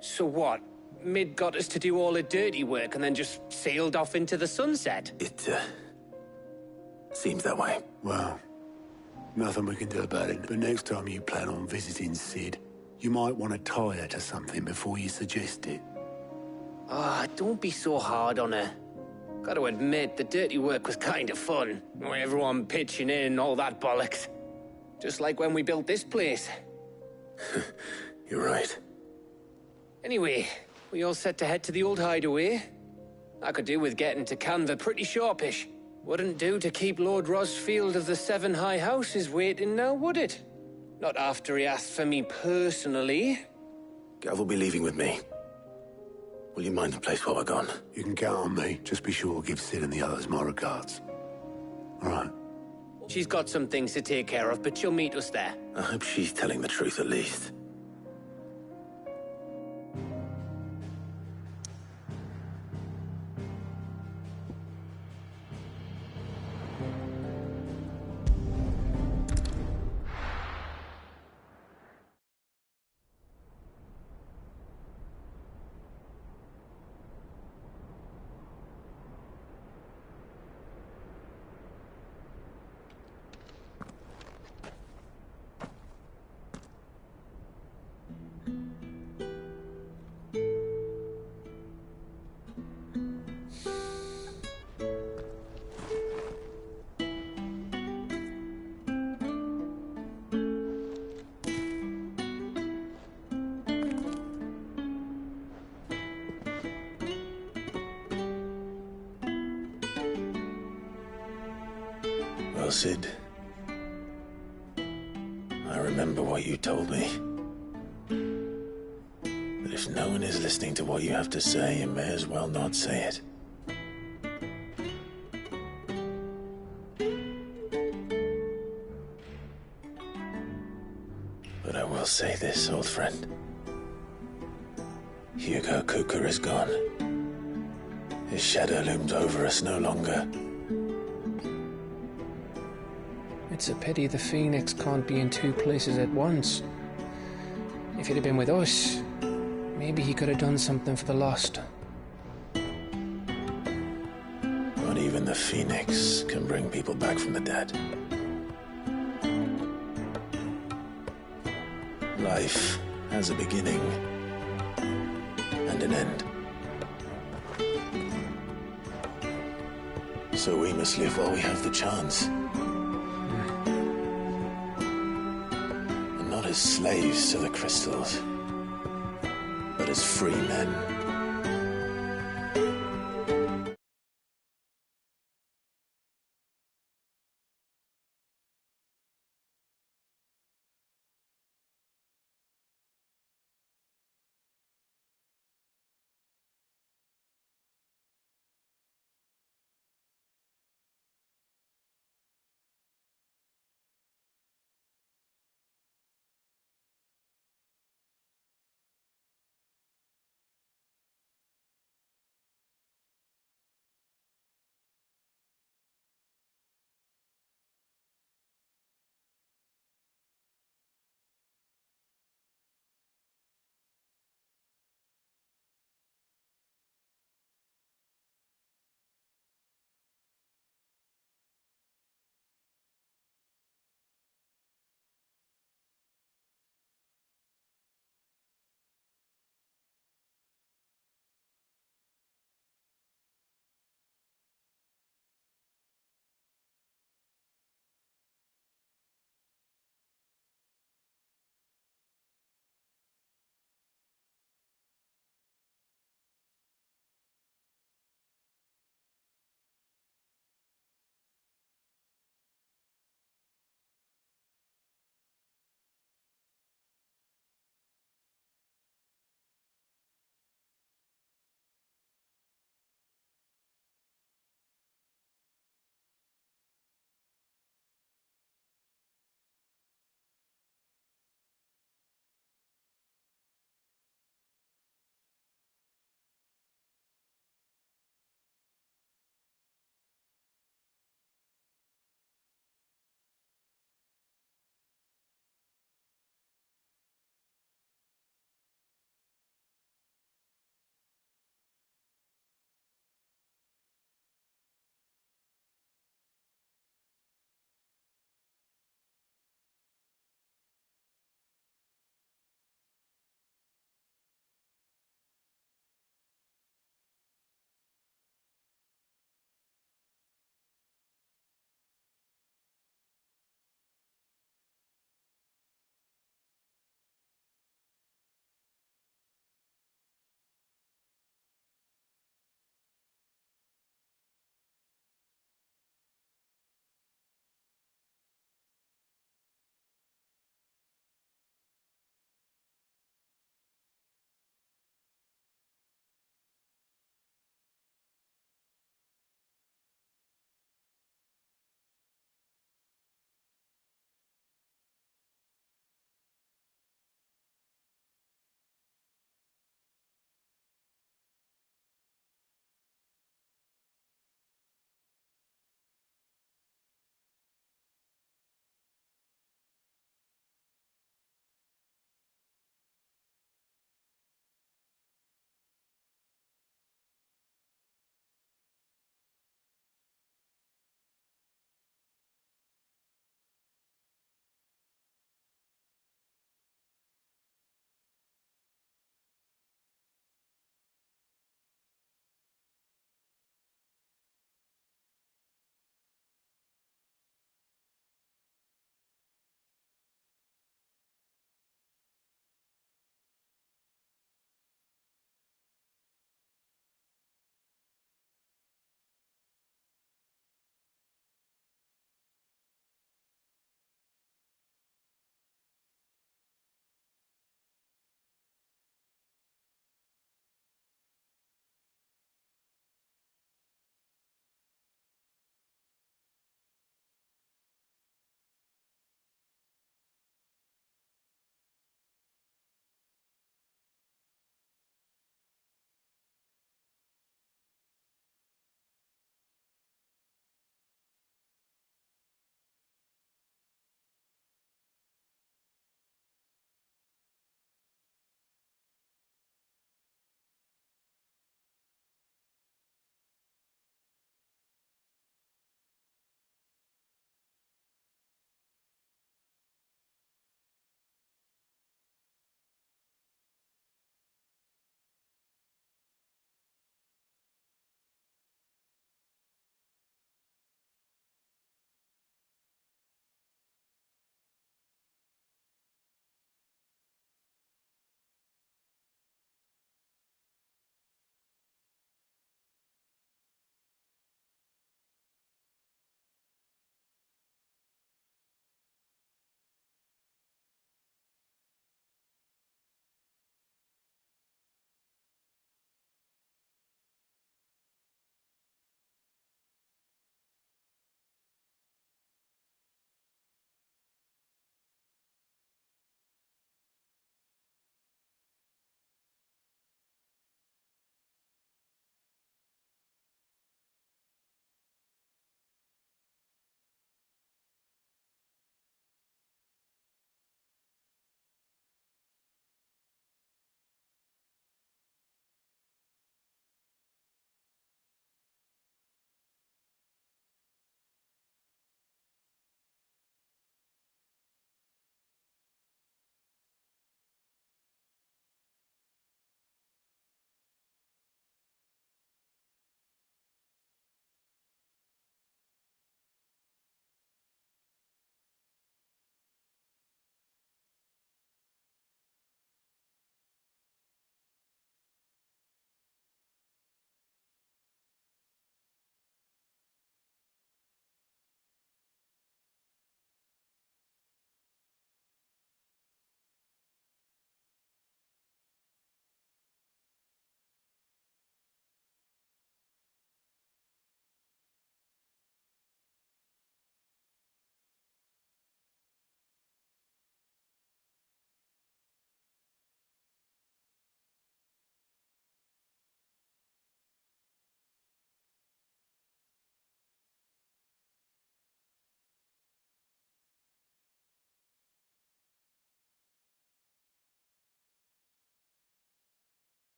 So what? Mid got us to do all the dirty work and then just sailed off into the sunset? It, seems that way. Well, nothing we can do about it. But next time you plan on visiting Sid, you might want to tie her to something before you suggest it. Ah, don't be so hard on her. Gotta admit, the dirty work was kind of fun. Everyone pitching in and all that bollocks. Just like when we built this place. You're right. Anyway, we all set to head to the old hideaway. I could do with getting to Canva pretty sharpish. Wouldn't do to keep Lord Rosfield of the Seven High Houses waiting now, would it? Not after he asked for me personally. Gav will be leaving with me. Will you mind the place while we're gone? You can count on me. Just be sure to give Sid and the others my regards. All right. She's got some things to take care of, but she'll meet us there. I hope she's telling the truth at least. Well, Sid, I remember what you told me. But if no one is listening to what you have to say, you may as well not say it. But I will say this, old friend. Hugo Cooker is gone. His shadow looms over us no longer. It's a pity the Phoenix can't be in two places at once. If he'd have been with us, maybe he could have done something for the lost. Not even the Phoenix can bring people back from the dead. Life has a beginning and an end. So we must live while we have the chance. And not as slaves to the crystals, but as free men.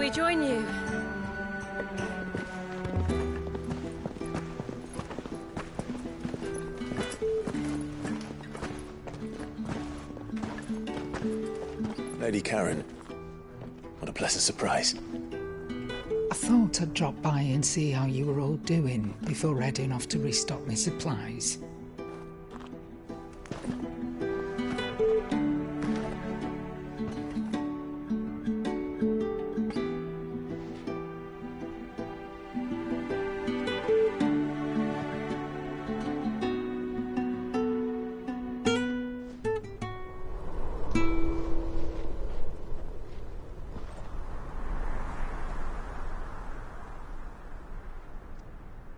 we join you? Lady Karen, what a pleasant surprise. I thought I'd drop by and see how you were all doing before heading off to restock my supplies.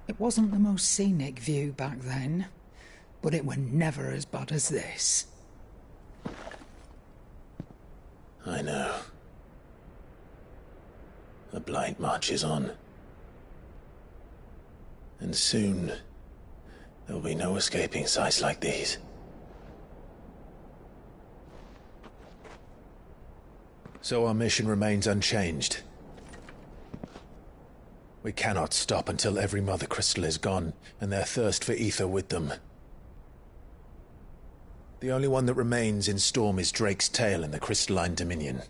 It wasn't the most scenic view back then, but it were never as bad as this. I know. The Blight marches on. And soon, there'll be no escaping sights like these. So our mission remains unchanged. We cannot stop until every Mother Crystal is gone, and their thirst for ether with them. The only one that remains in Storm is Drake's Tail in the Crystalline Dominion.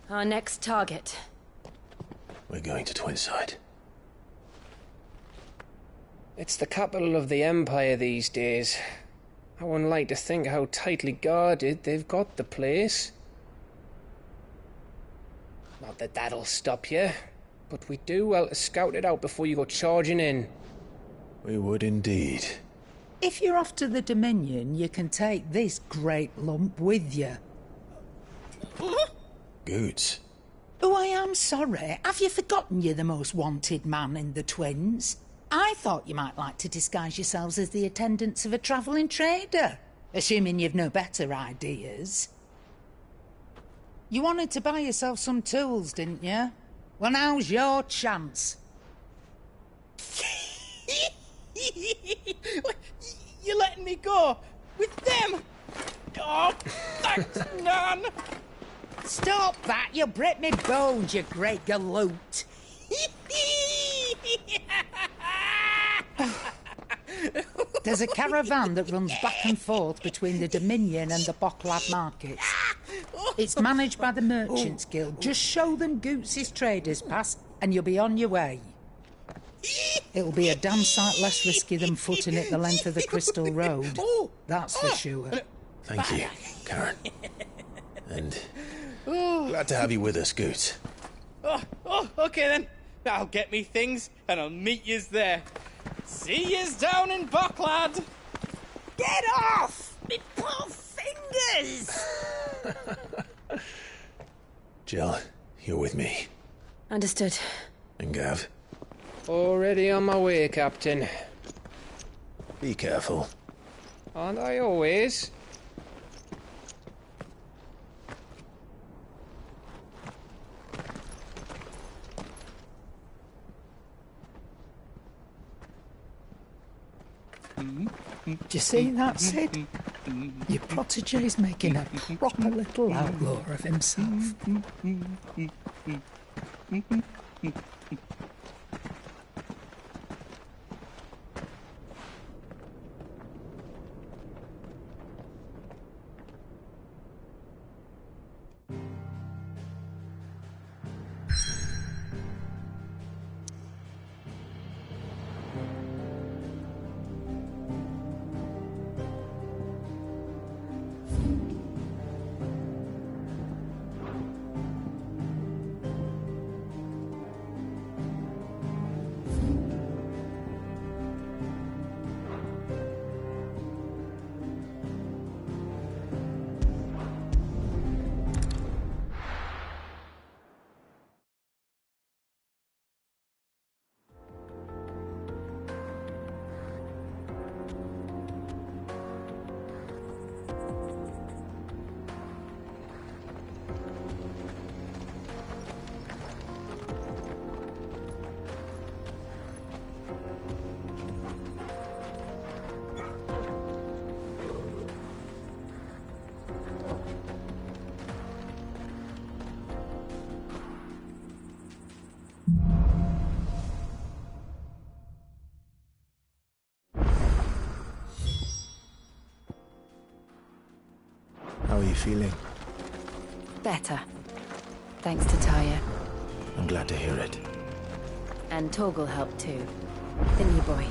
Our next target. We're going to Twinside. It's the capital of the Empire these days. I wouldn't like to think how tightly guarded they've got the place. Not that that'll stop you, but we do well to scout it out before you go charging in. We would indeed. If you're off to the Dominion, you can take this great lump with you. Goots. Oh, I am sorry. Have you forgotten you're the most wanted man in the Twins? I thought you might like to disguise yourselves as the attendants of a travelling trader, assuming you've no better ideas. You wanted to buy yourself some tools, didn't you? Well, now's your chance. You're letting me go with them? Oh, thanks, Nan. Stop that! You'll break me bones, you great galoot. There's a caravan that runs back and forth between the Dominion and the Bocklad markets. It's managed by the Merchants Guild. Just show them Goots' traders pass and you'll be on your way. It'll be a damn sight less risky than footing it the length of the Crystal Road. That's for sure. Thank you, Karen. And glad to have you with us, Goots. Okay then. I'll get me things and I'll meet yous there. See yous down in Bocklad. Get off! Me poor fingers! Jill, you're with me. Understood. And Gav? Already on my way, Captain. Be careful. Aren't I always? Do you see that, Sid? Your protege's making a proper little outlaw of himself. you feeling? Better. Thanks to Taya. I'm glad to hear it. And Torgal helped too. Didn't you, boy?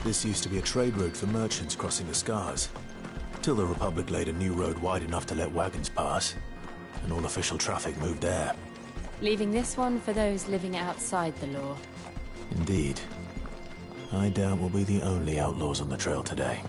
This used to be a trade route for merchants crossing the Scars, till the Republic laid a new road wide enough to let wagons pass, and all official traffic moved there. Leaving this one for those living outside the law. Indeed. I doubt we'll be the only outlaws on the trail today.